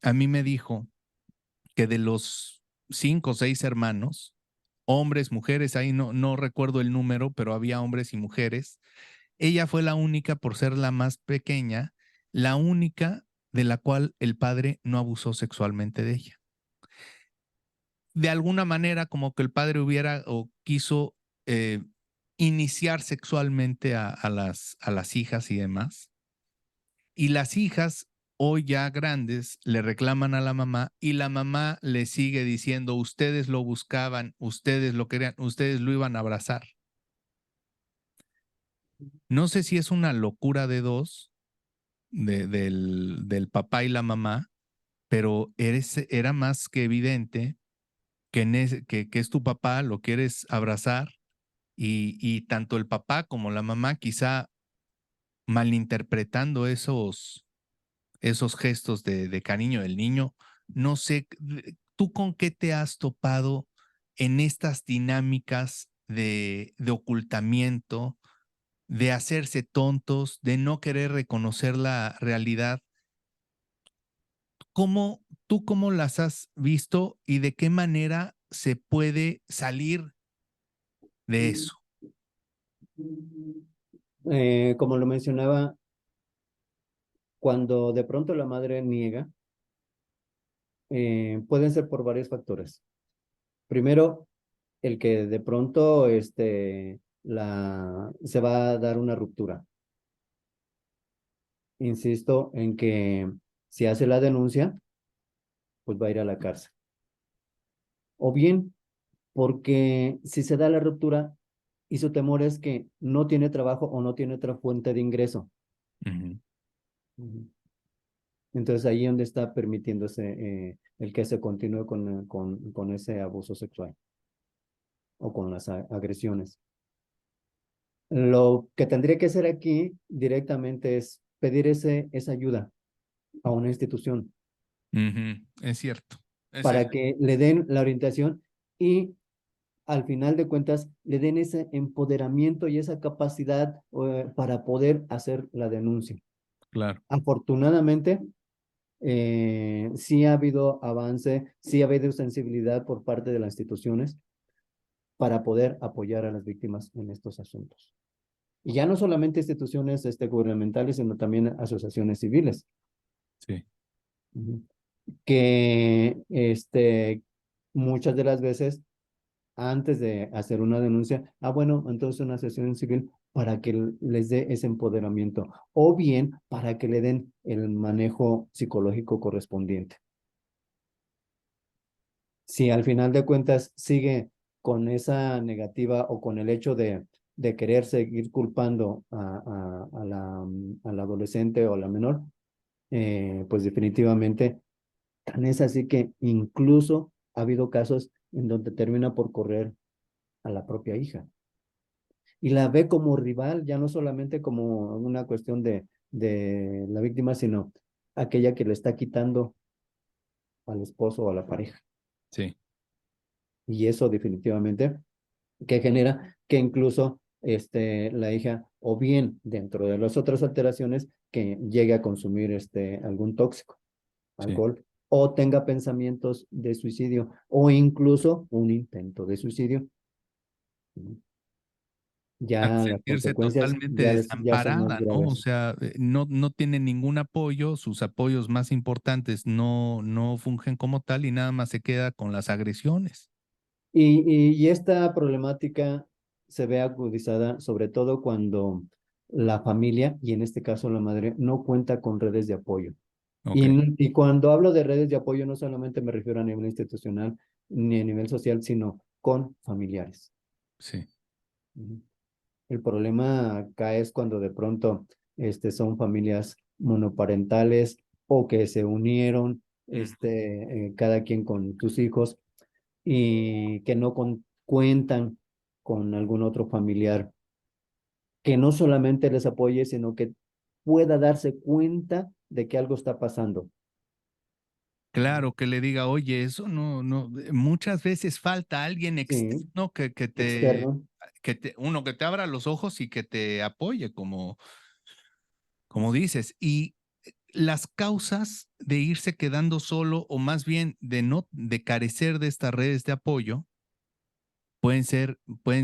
a mí me dijo que de los 5 o 6 hermanos, hombres, mujeres, ahí no recuerdo el número, pero había hombres y mujeres. Ella fue la única, por ser la más pequeña, la única de la cual el padre no abusó sexualmente de ella. De alguna manera, como que el padre hubiera o quiso eh, iniciar sexualmente a las hijas y demás. Y las hijas, hoy ya grandes, le reclaman a la mamá y la mamá le sigue diciendo, ustedes lo buscaban, ustedes lo querían, ustedes lo iban a abrazar. No sé si es una locura de dos, del papá y la mamá, pero era más que evidente que es tu papá, lo quieres abrazar y tanto el papá como la mamá quizá malinterpretando esos gestos de cariño del niño. No sé, ¿tú con qué te has topado en estas dinámicas de ocultamiento, de hacerse tontos, de no querer reconocer la realidad? ¿Cómo ¿tú cómo las has visto y de qué manera se puede salir de eso? Como lo mencionaba, cuando de pronto la madre niega, pueden ser por varios factores. Primero, el que de pronto se va a dar una ruptura. Insisto en que si hace la denuncia, pues va a ir a la cárcel. O bien, porque si se da la ruptura y su temor es que no tiene trabajo o no tiene otra fuente de ingreso. Ujú. Ujú. Entonces ahí es donde está permitiéndose el que se continúe con ese abuso sexual o con las agresiones. Lo que tendría que hacer aquí directamente es pedir esa ayuda a una institución Ujú. Es cierto. Ese para que le den la orientación y al final de cuentas le den ese empoderamiento y esa capacidad para poder hacer la denuncia. claro, Afortunadamente, sí ha habido avance, sí ha habido sensibilidad por parte de las instituciones para poder apoyar a las víctimas en estos asuntos. Y ya no solamente instituciones gubernamentales, sino también asociaciones civiles, sí, que muchas de las veces, antes de hacer una denuncia, bueno, entonces una asociación civil para que les dé ese empoderamiento o bien para que le den el manejo psicológico correspondiente. Si al final de cuentas sigue con esa negativa o con el hecho de querer seguir culpando al adolescente o a la menor, pues definitivamente tan es así que incluso ha habido casos en donde termina por correr a la propia hija y la ve como rival, ya no solamente como una cuestión de la víctima, sino aquella que le está quitando al esposo o a la pareja. sí, Y eso definitivamente que genera que incluso la hija, o bien dentro de las otras alteraciones, que llegue a consumir algún tóxico, sí. alcohol, o tenga pensamientos de suicidio, o incluso un intento de suicidio. A Ya las sentirse consecuencias totalmente ya son más desamparada, ¿no? O graves. sea, no tiene ningún apoyo, sus apoyos más importantes no fungen como tal y nada más se queda con las agresiones. Y esta problemática se ve agudizada sobre todo cuando la familia, y en este caso la madre, no cuenta con redes de apoyo. Okey, Y cuando hablo de redes de apoyo, no solamente me refiero a nivel institucional ni a nivel social, sino con familiares. sí, Ujú. El problema acá es cuando de pronto son familias monoparentales o que se unieron, ujú. cada quien con sus hijos y que no cuentan con algún otro familiar que no solamente les apoye, sino que pueda darse cuenta de que algo está pasando. Claro, que le diga: "Oye, eso no", muchas veces falta alguien Sí, externo externo. que te abra los ojos y que te apoye, como dices. Y las causas de irse quedando solo, o más bien de carecer de estas redes de apoyo, pueden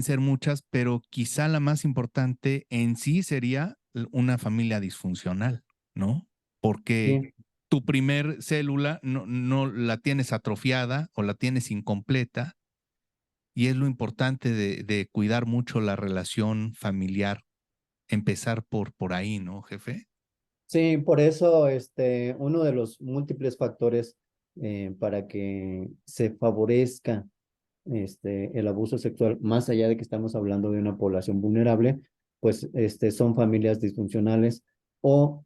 ser muchas, pero quizá la más importante en sí sería una familia disfuncional, ¿no? Porque Sí, tu primer célula no la tienes atrofiada o la tienes incompleta, y es lo importante de cuidar mucho la relación familiar, empezar por ahí, ¿no, jefe? sí, por eso uno de los múltiples factores para que se favorezca el abuso sexual, más allá de que estamos hablando de una población vulnerable, pues son familias disfuncionales o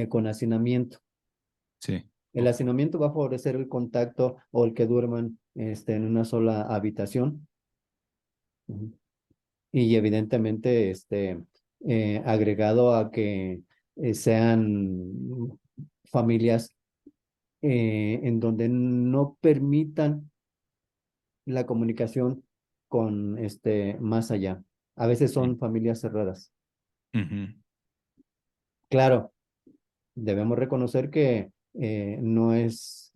con hacinamiento. Sí, El okey, hacinamiento va a favorecer el contacto o el que duerman en una sola habitación. Ujú. Y evidentemente, agregado a que sean familias en donde no permitan la comunicación con más allá. A veces sí, son familias cerradas. ujú, Claro, debemos reconocer que no es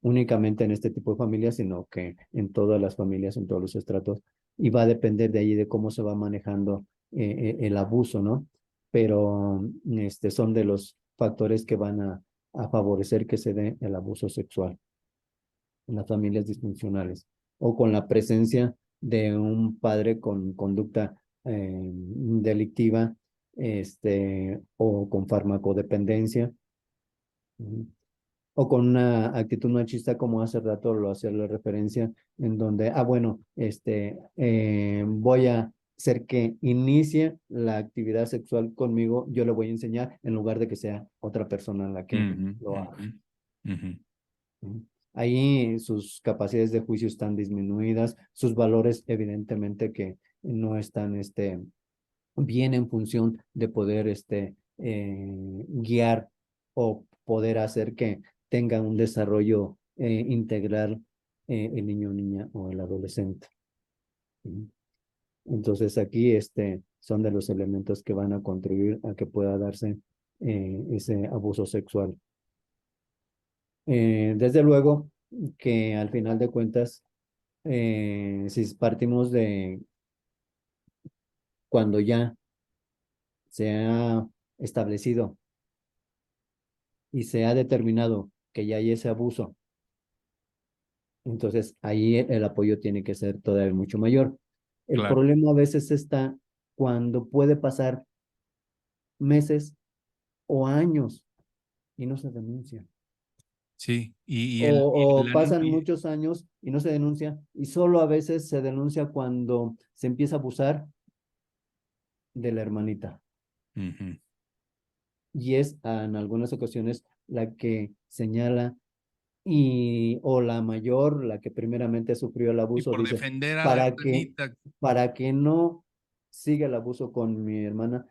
únicamente en este tipo de familias, sino que en todas las familias, en todos los estratos, y va a depender de ahí de cómo se va manejando el abuso, ¿no? Pero son de los factores que van a favorecer que se dé el abuso sexual en las familias disfuncionales o con la presencia de un padre con conducta delictiva o con farmacodependencia. O con una actitud machista, como hace rato lo hacía la referencia, en donde, bueno, voy a hacer que inicie la actividad sexual conmigo, yo le voy a enseñar en lugar de que sea otra persona la que Ujú, lo haga. ujú, ujú. Ahí sus capacidades de juicio están disminuidas, sus valores evidentemente que no están bien en función de poder guiar o poder hacer que tenga un desarrollo integral el niño, niña o el adolescente. ¿Sí? Entonces aquí son de los elementos que van a contribuir a que pueda darse ese abuso sexual. Desde luego que al final de cuentas, si partimos de cuando ya se ha establecido y se ha determinado que ya hay ese abuso, entonces ahí el apoyo tiene que ser todavía mucho mayor. El Claro, problema a veces está cuando puede pasar meses o años y no se denuncia. sí. O pasan muchos años y no se denuncia, y solo a veces se denuncia cuando se empieza a abusar de la hermanita. Ujú. Y es en algunas ocasiones la que señala o la mayor, la que primeramente sufrió el Y abuso, por dice, defender a la para que, hermanita. para que no siga el abuso con mi hermana,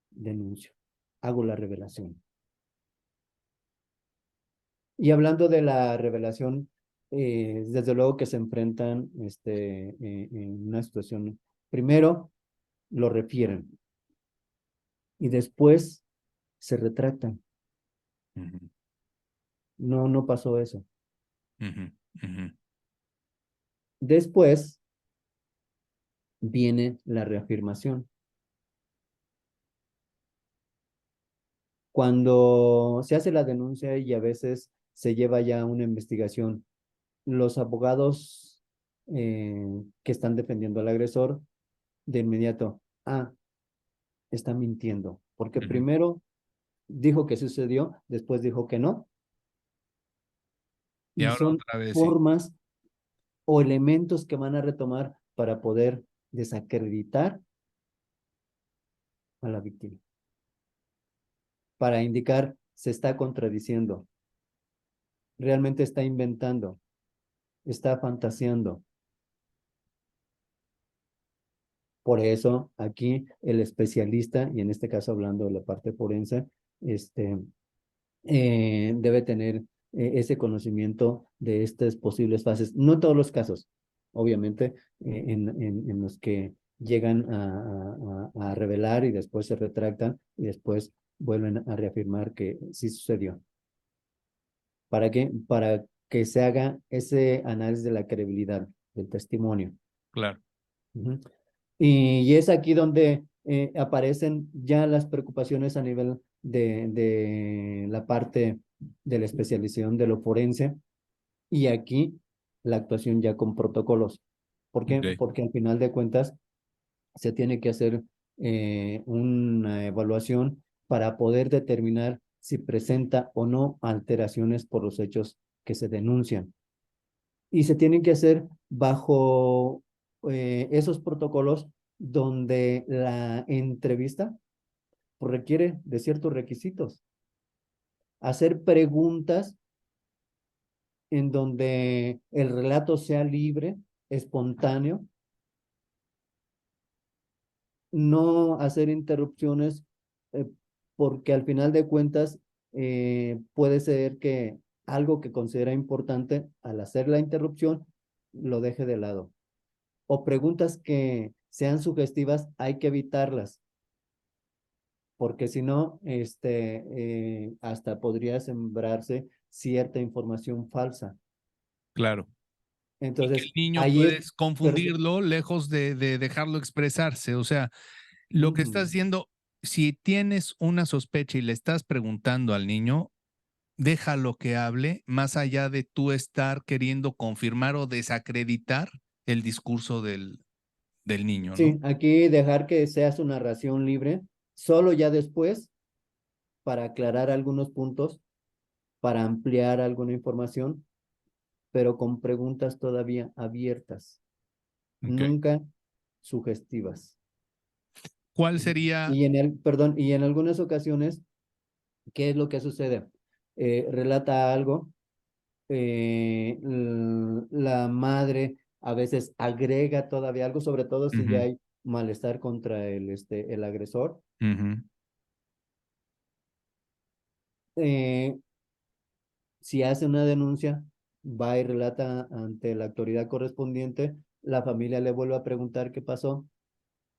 denuncio, hago la revelación. Y hablando de la revelación, desde luego que se enfrentan en una situación, primero lo refieren y después se retractan. Ujú, No, no pasó eso. ujú, ujú. Después viene la reafirmación. Cuando se hace la denuncia y a veces se lleva ya una investigación, los abogados que están defendiendo al agresor, de inmediato, está mintiendo, porque Ujú. primero dijo que sucedió, después dijo que no, Y y ahora son otra vez, sí. formas o elementos que van a retomar para poder desacreditar a la víctima, para indicar se está contradiciendo, realmente está inventando, está fantaseando. Por eso aquí el especialista, y en este caso hablando de la parte forense, debe tener ese conocimiento de estas posibles fases. No en todos los casos, obviamente, en los que llegan a revelar y después se retractan y después vuelven a reafirmar que sí sucedió. ¿Para qué? Para que se haga ese análisis de la credibilidad del testimonio. Claro, Ujú. Y es aquí donde aparecen ya las preocupaciones a nivel de la parte de la especialización de lo forense y aquí la actuación ya con protocolos. ¿Por qué? ok. Porque al final de cuentas se tiene que hacer una evaluación para poder determinar si presenta o no alteraciones por los hechos que se denuncian y se tienen que hacer bajo esos protocolos donde la entrevista pues, requiere de ciertos requisitos. Hacer preguntas en donde el relato sea libre, espontáneo, no hacer interrupciones eh, porque al final de cuentas puede ser que algo que considera importante al hacer la interrupción lo deje de lado. O preguntas que sean sugestivas, hay que evitarlas. porque si no, hasta podría sembrarse cierta información falsa. Claro. Y que el Entonces, niño ahí es, puedes confundirlo lejos de dejarlo expresarse. O sea, lo que estás ujú. haciendo, si tienes una sospecha y le estás preguntando al niño, déjalo que hable, más allá de tú estar queriendo confirmar o desacreditar el discurso del niño, ¿no? Sí, aquí dejar que sea su narración libre, solo ya después, para aclarar algunos puntos, para ampliar alguna información, pero con preguntas todavía abiertas, Ok. nunca sugestivas. ¿Cuál Ujú. sería? Perdón, y en algunas ocasiones, ¿qué es lo que sucede? Relata algo, la madre a veces agrega todavía algo, sobre todo si ya Ujú, hay malestar contra el agresor. ujú. Eh, si hace una denuncia, va y relata ante la autoridad correspondiente, la familia le vuelve a preguntar qué pasó,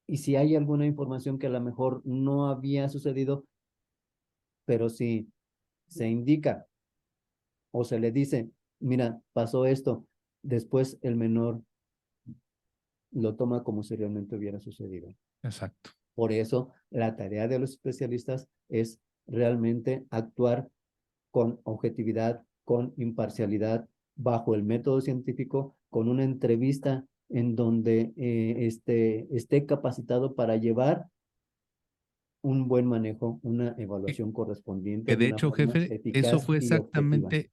y si hay alguna información que a lo mejor no había sucedido, pero si se indica o se le dice, mira, pasó esto, después el menor lo toma como si realmente hubiera sucedido. Exacto. Por eso, la tarea de los especialistas es realmente actuar con objetividad, con imparcialidad, bajo el método científico, con una entrevista en donde esté capacitado para llevar un buen manejo, una Que, evaluación correspondiente que de de una hecho, forma jefe, eso eficaz fue y objetiva. exactamente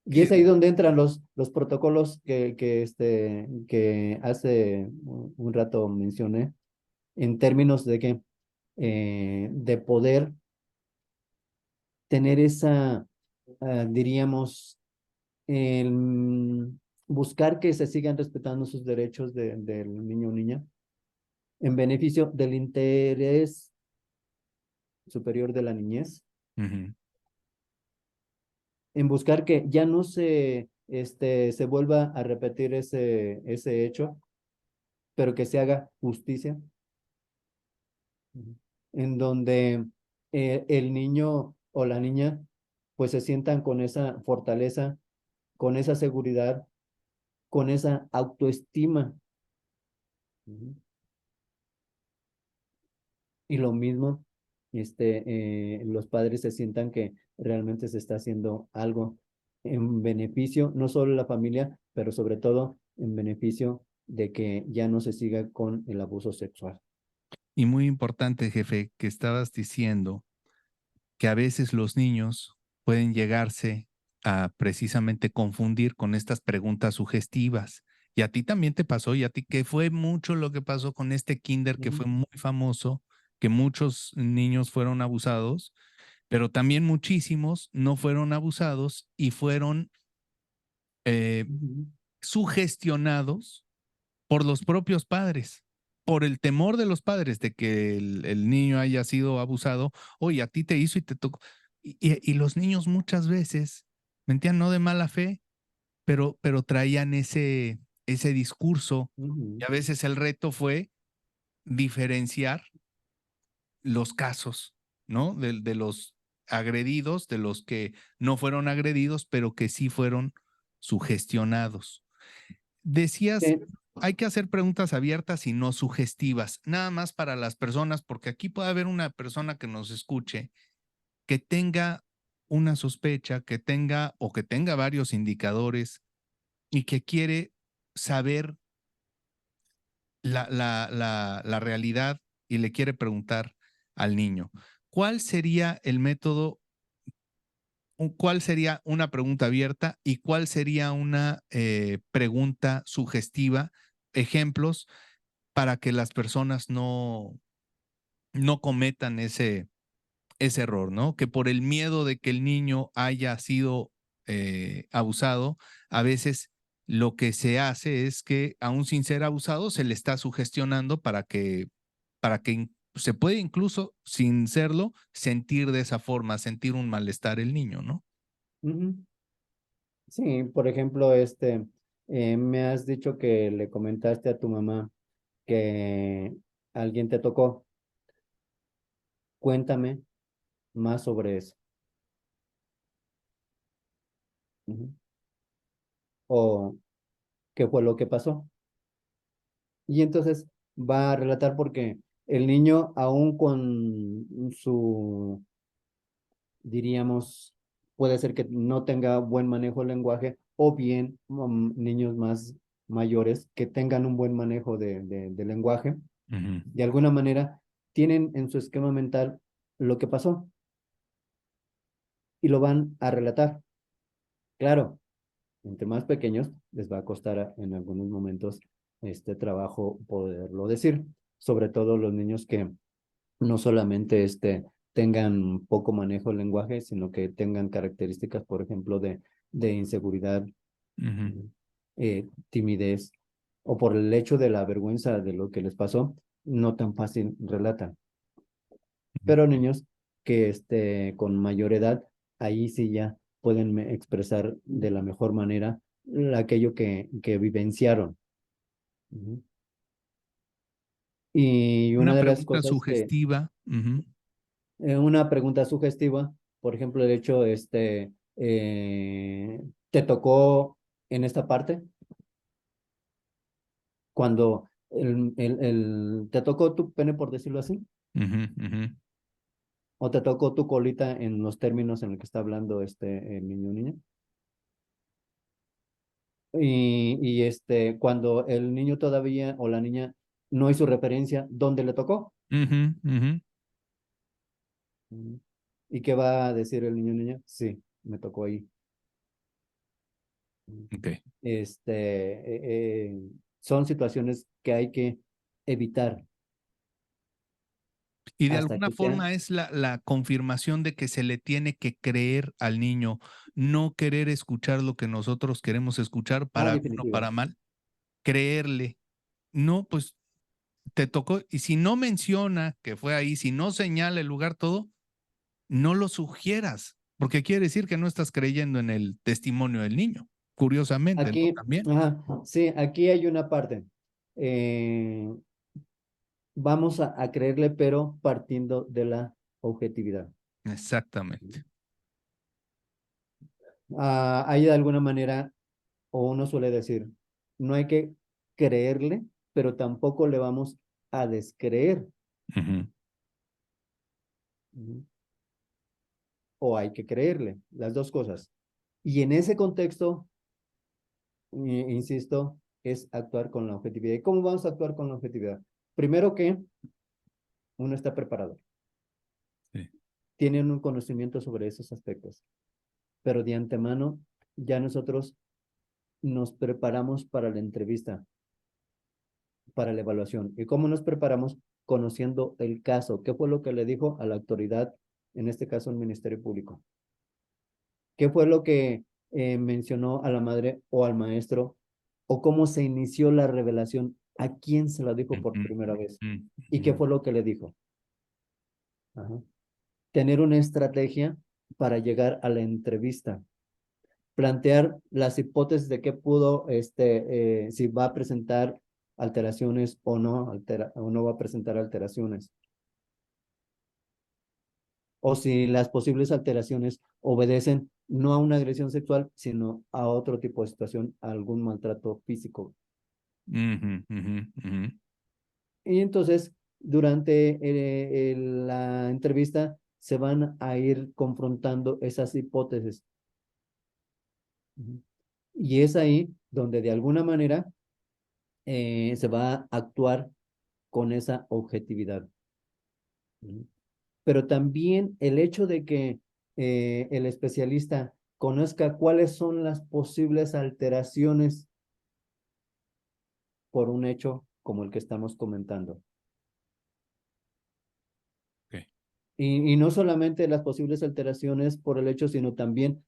Y es que ahí donde entran los protocolos que hace un rato mencioné, en términos de que de poder tener esa, diríamos, el buscar que se sigan respetando sus derechos del niño o niña en beneficio del interés superior de la niñez, ujú, en buscar que ya no se vuelva a repetir ese hecho, pero que se haga justicia, en donde el niño o la niña pues se sientan con esa fortaleza, con esa seguridad, con esa autoestima. Ujú. Y lo mismo, los padres se sientan que realmente se está haciendo algo en beneficio, no solo de la familia, pero sobre todo en beneficio de que ya no se siga con el abuso sexual. y muy importante, jefe, que estabas diciendo que a veces los niños pueden llegarse a precisamente confundir con estas preguntas sugestivas. Y a ti también te pasó, y a ti que fue mucho lo que pasó con este kinder que Ujú, fue muy famoso, que muchos niños fueron abusados, pero también muchísimos no fueron abusados y fueron eh, ujú, sugestionados por los propios padres, por el temor de los padres de que el niño haya sido abusado. Oye, a ti te hizo y te tocó. Y los niños muchas veces mentían no de mala fe, pero traían ese discurso. Y ujú. a veces el reto fue diferenciar los casos, ¿no? De los agredidos, de los que no fueron agredidos, pero que sí fueron sugestionados. Decías, Sí, hay que hacer preguntas abiertas y no sugestivas, nada más para las personas, porque aquí puede haber una persona que nos escuche que tenga una sospecha, que tenga o que tenga varios indicadores y que quiere saber la realidad y le quiere preguntar al niño, ¿cuál sería el método? ¿Cuál sería una pregunta abierta y cuál sería una pregunta sugestiva? Ejemplos para que las personas no cometan ese error, ¿no? Que por el miedo de que el niño haya sido abusado, a veces lo que se hace es que aún sin ser abusado se le está sugestionando para que se puede incluso sin serlo sentir de esa forma, sentir un malestar el niño, ¿no? ujú. Sí, por ejemplo, me has dicho que le comentaste a tu mamá que alguien te tocó. Cuéntame más sobre eso. O qué fue lo que pasó. Y entonces va a relatar porque el niño, aún con su, diríamos, puede ser que no tenga buen manejo del lenguaje, o bien niños más mayores que tengan un buen manejo de lenguaje, de alguna manera tienen en su esquema mental lo que pasó y lo van a relatar. Claro, entre más pequeños les va a costar en algunos momentos este trabajo poderlo decir, sobre todo los niños que no solamente tengan poco manejo del lenguaje, sino que tengan características, por ejemplo, de inseguridad, timidez, o por el hecho de la vergüenza de lo que les pasó, no tan fácil relatan. Pero niños que con mayor edad, ahí sí ya pueden expresar de la mejor manera aquello que vivenciaron. Y Una una de las pregunta cosas que, sugestiva. una pregunta sugestiva, por ejemplo, el hecho, ¿te tocó en esta parte? Cuando ¿te tocó tu pene, por decirlo así? ¿O te tocó tu colita en los términos en los que está hablando el niño o niña? Cuando el niño todavía o la niña no hizo referencia, ¿dónde le tocó? ¿Y qué va a decir el niño o niña? Sí, me tocó ahí. Okay. Son situaciones que hay que evitar Y de hasta alguna que ya. forma es la confirmación de que se le tiene que creer al niño, no querer escuchar lo que nosotros queremos escuchar Ah, para bien o definitivo. para mal, creerle. No, pues te tocó, y si no menciona que fue ahí, si no señala el lugar todo, no lo sugieras, porque quiere decir que no estás creyendo en el testimonio del niño, curiosamente, ¿no? Aquí, También. ajá, sí, aquí hay una parte. Vamos a creerle, pero partiendo de la objetividad. Exactamente. Hay de alguna manera, o uno suele decir, no hay que creerle, pero tampoco le vamos a descreer. Ujú. O hay que creerle, las dos cosas. Y en ese contexto, insisto, es actuar con la objetividad. ¿Y cómo vamos a actuar con la objetividad? Primero que uno está preparado, Sí. tienen un conocimiento sobre esos aspectos, pero de antemano ya nosotros nos preparamos para la entrevista, para la evaluación. ¿Y cómo nos preparamos? Conociendo el caso. ¿Qué fue lo que le dijo a la autoridad, en este caso el Ministerio Público? ¿Qué fue lo que mencionó a la madre o al maestro? ¿O cómo se inició la revelación? ¿A quién se la dijo por Ujú, primera vez? ujú, ¿Y ujú. qué fue lo que le dijo? Ajá. Tener una estrategia para llegar a la entrevista, plantear las hipótesis de qué pudo, si va a presentar alteraciones o no, o no va a presentar alteraciones, o si las posibles alteraciones obedecen no a una agresión sexual, sino a otro tipo de situación, a algún maltrato físico. Ujú, ujú, ujú. Y entonces, durante la entrevista, se van a ir confrontando esas hipótesis. Y es ahí donde de alguna manera se va a actuar con esa objetividad. Pero también el hecho de que el especialista conozca cuáles son las posibles alteraciones por un hecho como el que estamos comentando. Okay. Y no solamente las posibles alteraciones por el hecho, sino también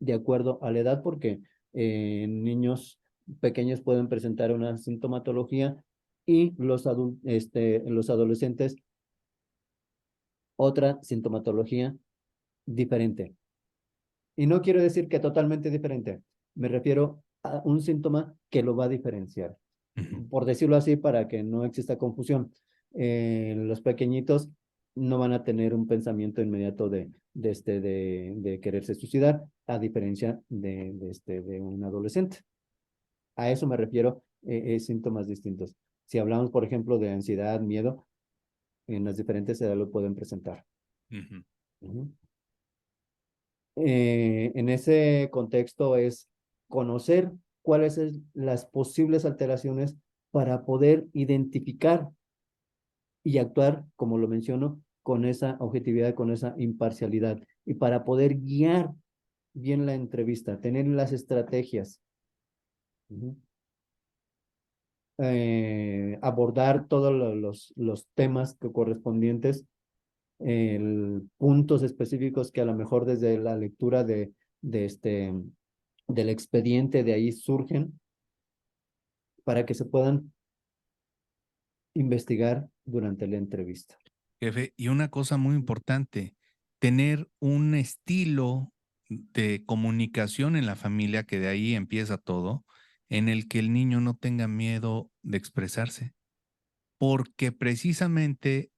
de acuerdo a la edad, porque niños pequeños pueden presentar una sintomatología y los adolescentes otra sintomatología diferente. Y no quiero decir que totalmente diferente, me refiero a un síntoma que lo va a diferenciar. Ujú. Por decirlo así, para que no exista confusión, los pequeñitos no van a tener un pensamiento inmediato de quererse suicidar, a diferencia de un adolescente. A eso me refiero, síntomas distintos. Si hablamos, por ejemplo, de ansiedad, miedo, en las diferentes edades lo pueden presentar. Ujú. Ujú. En ese contexto es conocer cuáles son las posibles alteraciones para poder identificar y actuar, como lo menciono, con esa objetividad, con esa imparcialidad, y para poder guiar bien la entrevista, tener las estrategias, abordar todos los temas que correspondientes, puntos específicos que a lo mejor desde la lectura del expediente de ahí surgen para que se puedan investigar durante la entrevista. Jefe, y una cosa muy importante, tener un estilo de comunicación en la familia, que de ahí empieza todo, en el que el niño no tenga miedo de expresarse, porque precisamente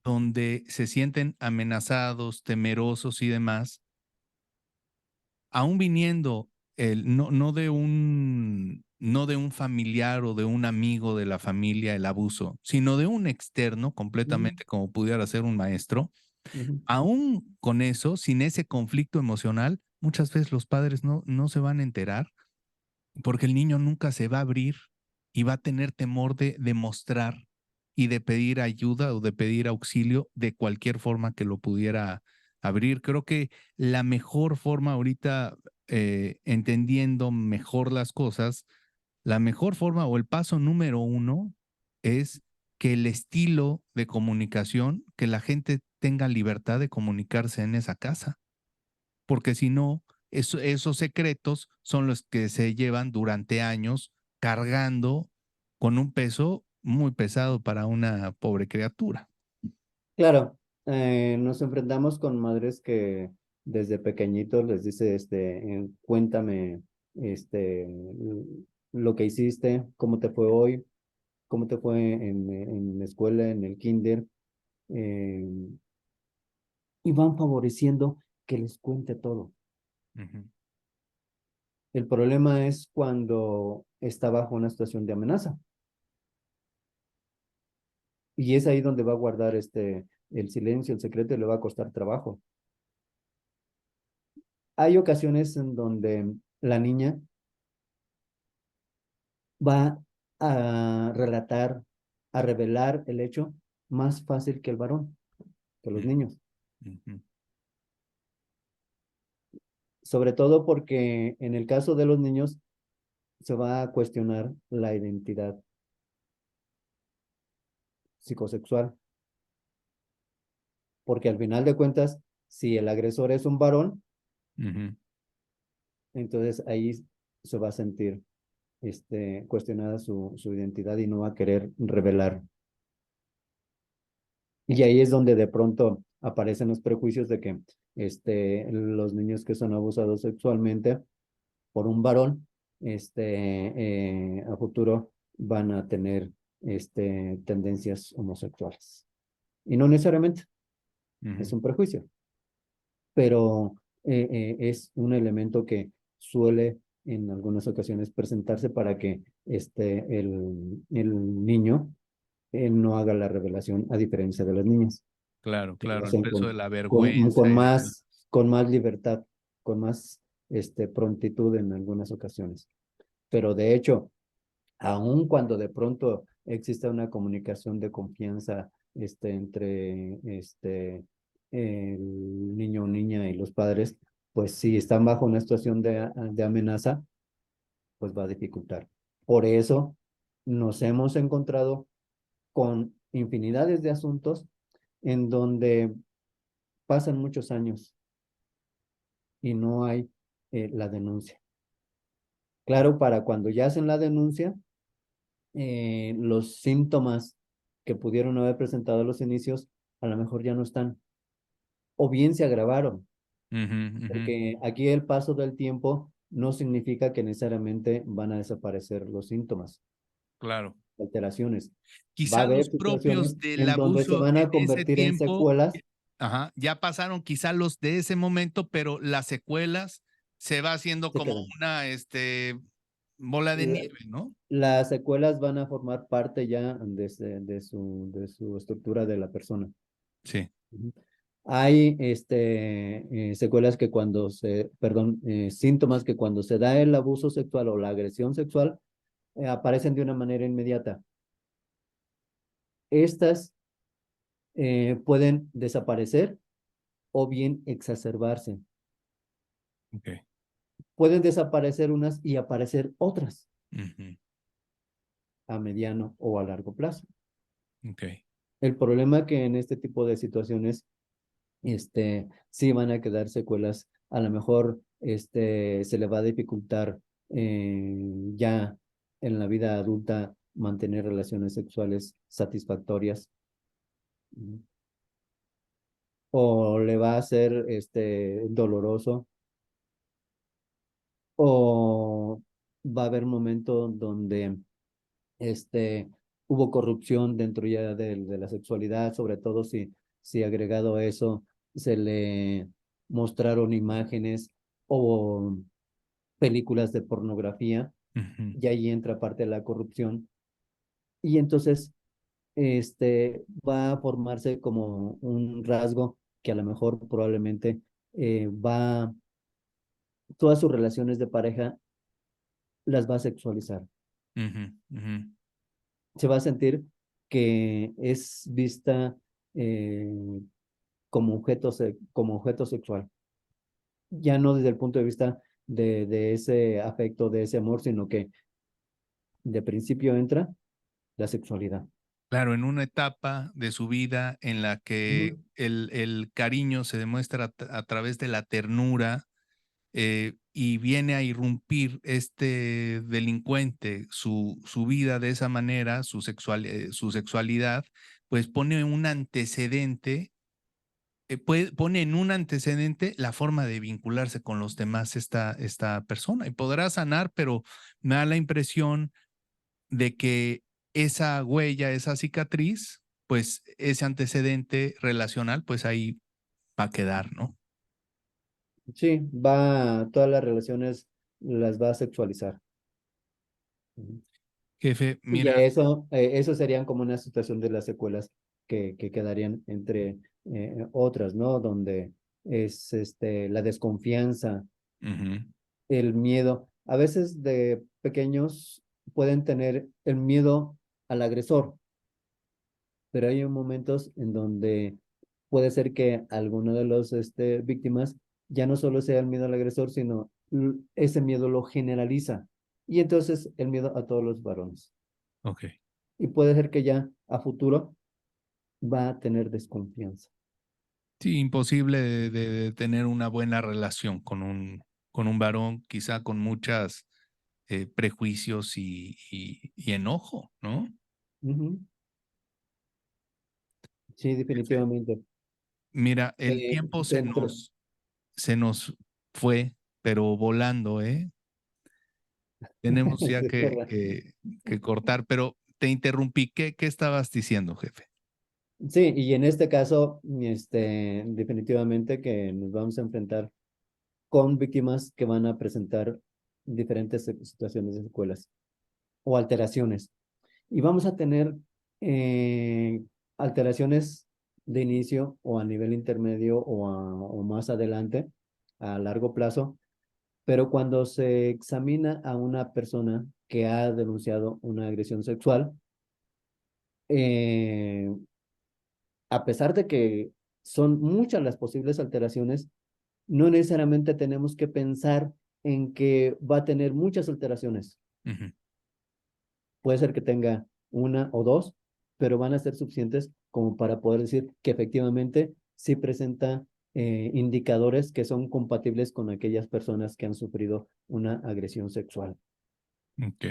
donde se sienten amenazados, temerosos y demás, aún viniendo no de un familiar o de un amigo de la familia el abuso, sino de un externo Ujú, completamente como pudiera ser un maestro, ujú. aún con eso, sin ese conflicto emocional, muchas veces los padres no se van a enterar porque el niño nunca se va a abrir y va a tener temor de demostrar y de pedir ayuda o de pedir auxilio de cualquier forma que lo pudiera abrir. Creo que la mejor forma ahorita, entendiendo mejor las cosas, la mejor forma o el paso número uno es que el estilo de comunicación, que la gente tenga libertad de comunicarse en esa casa, porque si no, esos secretos son los que se llevan durante años cargando con un peso muy pesado para una pobre criatura. Claro, nos enfrentamos con madres que desde pequeñitos les dice, cuéntame, lo que hiciste, cómo te fue hoy, cómo te fue en la escuela, en el kinder, eh, y van favoreciendo que les cuente todo. Ujú. El problema es cuando está bajo una situación de amenaza, y es ahí donde va a guardar el silencio, el secreto, y le va a costar trabajo. Hay ocasiones en donde la niña va a relatar, a revelar el hecho más fácil que el varón, que los niños. Ujú. Sobre todo porque en el caso de los niños se va a cuestionar la identidad psicosexual, porque al final de cuentas, si el agresor es un varón, Ujú. entonces ahí se va a sentir cuestionada su identidad y no va a querer revelar. Y ahí es donde de pronto aparecen los prejuicios de que los niños que son abusados sexualmente por un varón, a futuro van a tener tendencias homosexuales. Y no necesariamente, es Ujú. un prejuicio, pero es un elemento que suele en algunas ocasiones presentarse para que el niño no haga la revelación, a diferencia de las niñas, Claro, que lo claro, el hacen peso de la con, vergüenza con y demás. más, con más libertad, con más prontitud en algunas ocasiones. Pero de hecho, aun cuando de pronto exista una comunicación de confianza entre el niño o niña y los padres, pues si están bajo una situación de amenaza, pues va a dificultar. Por eso nos hemos encontrado con infinidades de asuntos en donde pasan muchos años y no hay la denuncia. Claro, para cuando ya hacen la denuncia, los síntomas que pudieron haber presentado a los inicios a lo mejor ya no están, o bien se agravaron, Ujú, ujú. porque aquí el paso del tiempo no significa que necesariamente van a desaparecer los síntomas. Claro. alteraciones. Va a Quizá haber los situaciones propios del en donde se abuso van en a ese convertir en tiempo, secuelas. ajá, ya pasaron quizá los de ese momento, pero las secuelas se va haciendo Se como quedan. una bola de La- nieve, ¿no? las secuelas van a formar parte ya de su estructura de la persona. Sí. Ujú. Hay secuelas que perdón, síntomas que cuando se da el abuso sexual o la agresión sexual, aparecen de una manera inmediata. Estas pueden desaparecer o bien exacerbarse. Okay. Pueden desaparecer unas y aparecer otras Ujú. a mediano o a largo plazo. Okay. El problema que en este tipo de situaciones, sí van a quedar secuelas. A lo mejor, se le va a dificultar ya en la vida adulta mantener relaciones sexuales satisfactorias. O le va a ser, doloroso, o va a haber un momento donde hubo corrupción dentro ya de la sexualidad, sobre todo si agregado a eso se le mostraron imágenes o películas de pornografía, Ujú. y ahí entra parte de la corrupción. Y entonces, va a formarse como un rasgo que a lo mejor probablemente todas sus relaciones de pareja las va a sexualizar. Ujú. Ujú. Se va a sentir que es vista eh, como objeto sexual. Ya no desde el punto de vista de ese afecto, de ese amor, sino que de principio entra la sexualidad. Claro, en una etapa de su vida en la que Ujú. el cariño se demuestra a través de la ternura, y viene a irrumpir este delincuente su vida de esa manera, su sexualidad, pues pone un antecedente, pone en un antecedente la forma de vincularse con los demás esta persona y podrá sanar, pero me da la impresión de que esa huella, esa cicatriz, pues ese antecedente relacional, pues ahí va a quedar, ¿no? Sí, todas las relaciones las va a sexualizar. Ujú. Jefe, Y ya mira, eso serían como una situación de las secuelas que quedarían entre otras, ¿no? Donde es la desconfianza, ujú, el miedo. A veces de pequeños pueden tener el miedo al agresor, pero hay momentos en donde puede ser que alguno de los víctimas ya no solo sea el miedo al agresor, sino ese miedo lo generaliza. Y entonces el miedo a todos los varones. ok. Y puede ser que ya a futuro va a tener desconfianza. Sí, imposible de tener una buena relación con un varón, quizá con muchas prejuicios y enojo, ¿no? Ujú. Sí, Jefe, definitivamente. mira, el Eh, tiempo dentro. se nos fue, pero volando, ¿eh? Tenemos ya Sí, que cortar, pero te interrumpí. ¿Qué estabas diciendo, jefe? sí, y en este caso, definitivamente que nos vamos a enfrentar con víctimas que van a presentar diferentes situaciones de secuelas o alteraciones. Y vamos a tener eh, alteraciones de inicio o a nivel intermedio o más adelante, a largo plazo, pero cuando se examina a una persona que ha denunciado una agresión sexual, eh, a pesar de que son muchas las posibles alteraciones, no necesariamente tenemos que pensar en que va a tener muchas alteraciones. Ujú. Puede ser que tenga una o dos, pero van a ser suficientes como para poder decir que efectivamente sí presenta indicadores que son compatibles con aquellas personas que han sufrido una agresión sexual. Ok.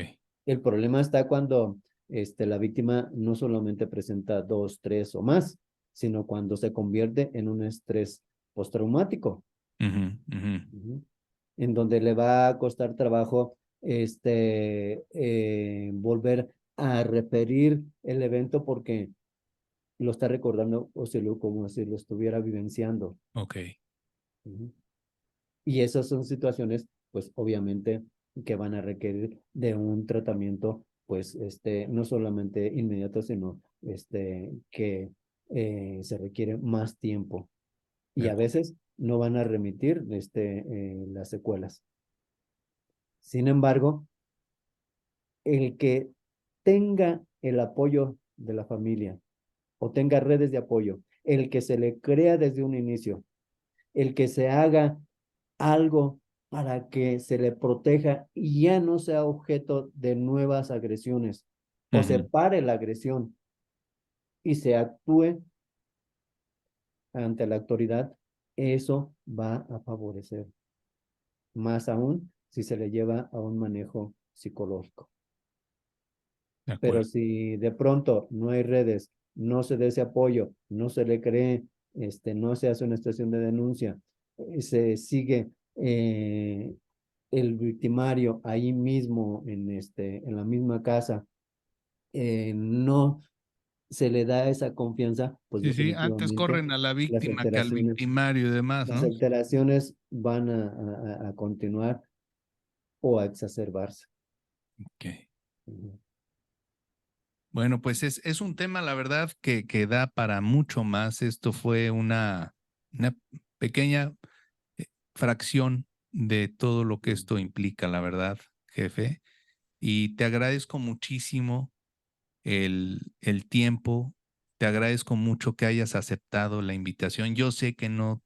El problema está cuando la víctima no solamente presenta dos, tres o más, sino cuando se convierte en un estrés postraumático. Ujú, ujú. Ujú. En donde le va a costar trabajo volver a referir el evento porque lo está recordando o se lo como si lo estuviera vivenciando. Ok, Ujú. Y esas son situaciones, pues obviamente, que van a requerir de un tratamiento, pues, no solamente inmediato, sino que se requiere más tiempo. de Y a acuerdo. veces no van a remitir las secuelas. Sin embargo, el que tenga el apoyo de la familia o tenga redes de apoyo, el que se le crea desde un inicio, el que se haga algo para que se le proteja y ya no sea objeto de nuevas agresiones o se Ujú. pare la agresión y se actúe ante la autoridad, eso va a favorecer, más aún si se le lleva a un manejo psicológico. De Pero acuerdo. si de pronto no hay redes, no se da ese apoyo, no se le cree, no se hace una estación de denuncia, se sigue el victimario ahí mismo en la misma casa, no se le da esa confianza, pues Sí, sí, antes definitivamente corren a la las víctima que al alteraciones, victimario y demás, las ¿no? alteraciones van a continuar o a exacerbarse. Ok. Ujú. Bueno, pues es un tema, la verdad, que da para mucho más. Esto fue una pequeña fracción de todo lo que esto implica, la verdad, jefe. Y te agradezco muchísimo el tiempo, te agradezco mucho que hayas aceptado la invitación. Yo sé que no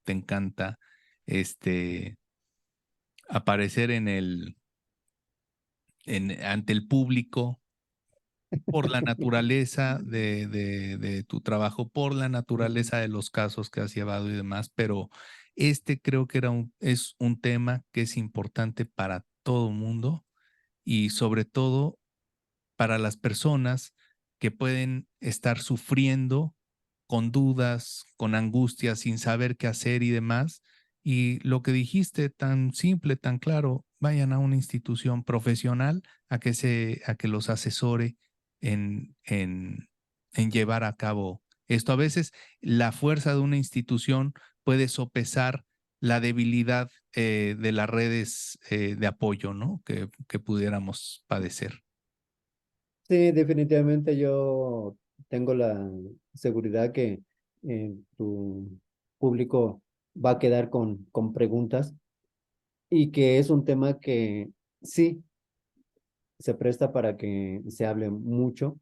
te encanta este aparecer ante el público por la naturaleza de tu trabajo, por la naturaleza de los casos que has llevado y demás, pero este creo que es un tema que es importante para todo mundo y sobre todo para las personas que pueden estar sufriendo con dudas, con angustia, sin saber qué hacer y demás. Y lo que dijiste tan simple, tan claro, vayan a una institución profesional a que los asesore en llevar a cabo esto. A veces la fuerza de una institución puede sopesar la debilidad de las redes de apoyo, ¿no? Que pudiéramos padecer. Sí, definitivamente yo tengo la seguridad que tu público va a quedar con preguntas y que es un tema que sí se presta para que se hable mucho.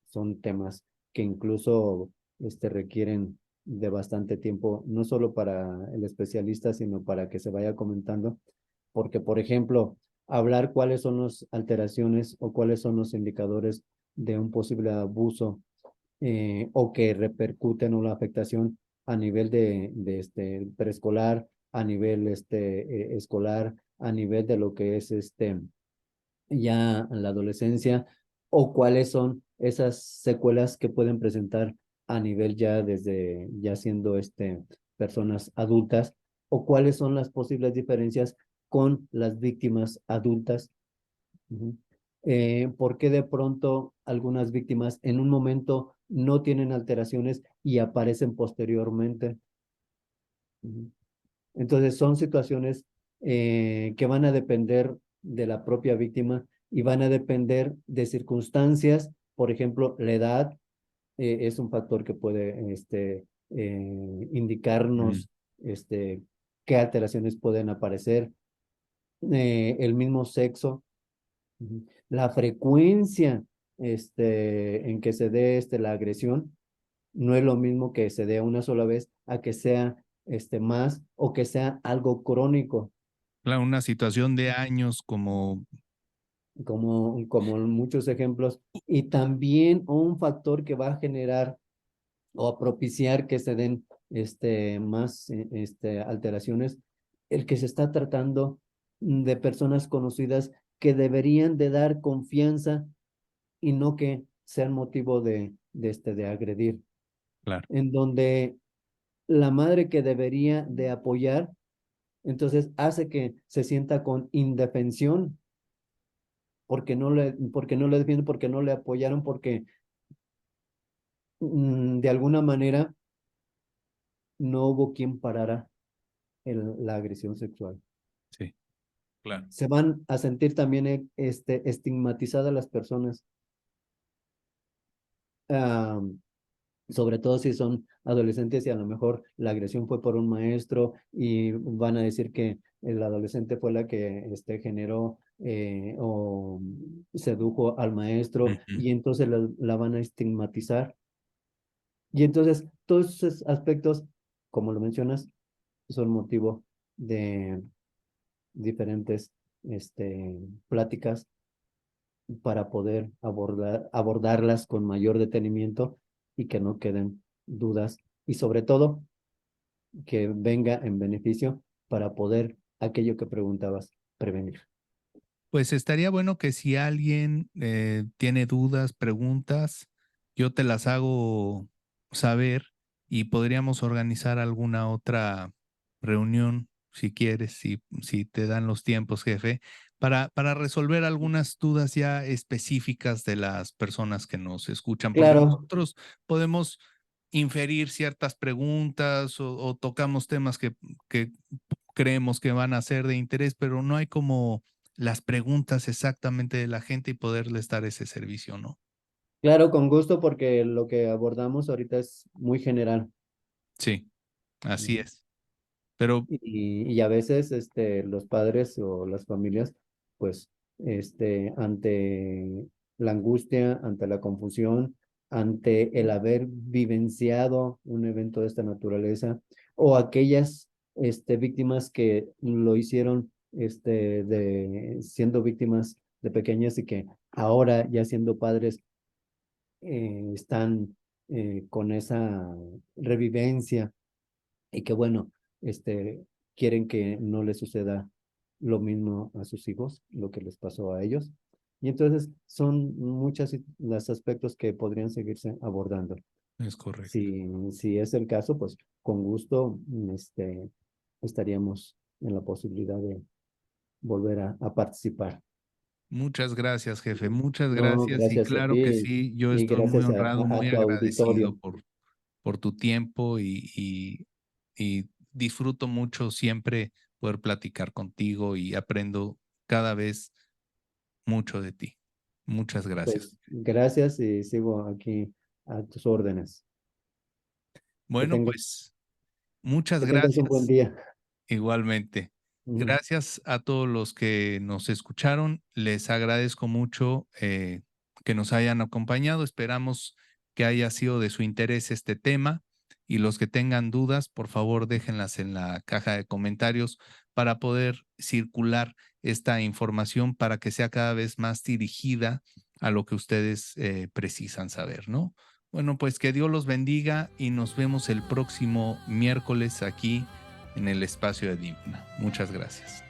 Son temas que incluso requieren de bastante tiempo, no solo para el especialista, sino para que se vaya comentando, porque, por ejemplo, hablar cuáles son las alteraciones o cuáles son los indicadores de un posible abuso o que repercuten una afectación a nivel de preescolar, a nivel escolar, a nivel de lo que es ya en la adolescencia o cuáles son esas secuelas que pueden presentar a nivel ya desde ya siendo personas adultas o cuáles son las posibles diferencias con las víctimas adultas. Ujú. ¿Por qué de pronto algunas víctimas en un momento no tienen alteraciones y aparecen posteriormente? Ujú. Entonces son situaciones que van a depender de la propia víctima y van a depender de circunstancias. Por ejemplo, la edad es un factor que puede Mm. indicarnos qué alteraciones pueden aparecer. El mismo sexo, ujú, la frecuencia en que se dé la agresión no es lo mismo que se dé una sola vez a que sea más o que sea algo crónico, Claro, una situación de años como como en muchos ejemplos, y también un factor que va a generar o a propiciar que se den más alteraciones, el que se está tratando de personas conocidas que deberían de dar confianza y no que sean motivo de agredir, claro. en donde la madre que debería de apoyar, entonces hace que se sienta con indefensión porque no le defienden, porque no le apoyaron, porque de alguna manera no hubo quien parara la agresión sexual. Sí, claro. Se van a sentir también estigmatizadas las personas, ah, sobre todo si son adolescentes y a lo mejor la agresión fue por un maestro y van a decir que el adolescente fue la que generó o sedujo al maestro Ujú. y entonces la van a estigmatizar. Y entonces todos esos aspectos, como lo mencionas, son motivo de diferentes pláticas para poder abordarlas con mayor detenimiento y que no queden dudas y sobre todo que venga en beneficio para poder aquello que preguntabas, prevenir. Pues estaría bueno que si alguien tiene dudas, preguntas, yo te las hago saber y podríamos organizar alguna otra reunión, si quieres, si te dan los tiempos, jefe, para resolver algunas dudas ya específicas de las personas que nos escuchan, porque Claro, nosotros podemos inferir ciertas preguntas o tocamos temas que creemos que van a ser de interés, pero no hay como las preguntas exactamente de la gente y poderles dar ese servicio, ¿no? claro, con gusto porque lo que abordamos ahorita es muy general. Sí, así Ujú. es. Pero Y a veces los padres o las familias, pues, ante la angustia, ante la confusión, ante el haber vivenciado un evento de esta naturaleza, o aquellas víctimas que lo hicieron siendo víctimas de pequeñas y que ahora ya siendo padres están con esa revivencia y que bueno, quieren que no les suceda lo mismo a sus hijos, lo que les pasó a ellos. Y entonces son muchos los aspectos que podrían seguirse abordando. es correcto. Si es el caso, pues con gusto estaríamos en la posibilidad de volver a participar. Muchas gracias, jefe. Muchas No, gracias. Y gracias a claro que ti sí, yo y estoy muy gracias honrado, a muy tu agradecido auditorio. por tu tiempo y disfruto mucho siempre poder platicar contigo y aprendo cada vez mucho de ti. Muchas gracias. Pues gracias y sigo aquí a tus órdenes. Que Bueno, tengas, pues muchas que tengas un buen gracias. día. Igualmente. Ujú. Gracias a todos los que nos escucharon. Les agradezco mucho que nos hayan acompañado. Esperamos que haya sido de su interés este tema y los que tengan dudas, por favor, déjenlas en la caja de comentarios para poder circular esta información para que sea cada vez más dirigida a lo que ustedes precisan saber, ¿no? Bueno, pues que Dios los bendiga y nos vemos el próximo miércoles aquí en el espacio de Dimna. Muchas gracias.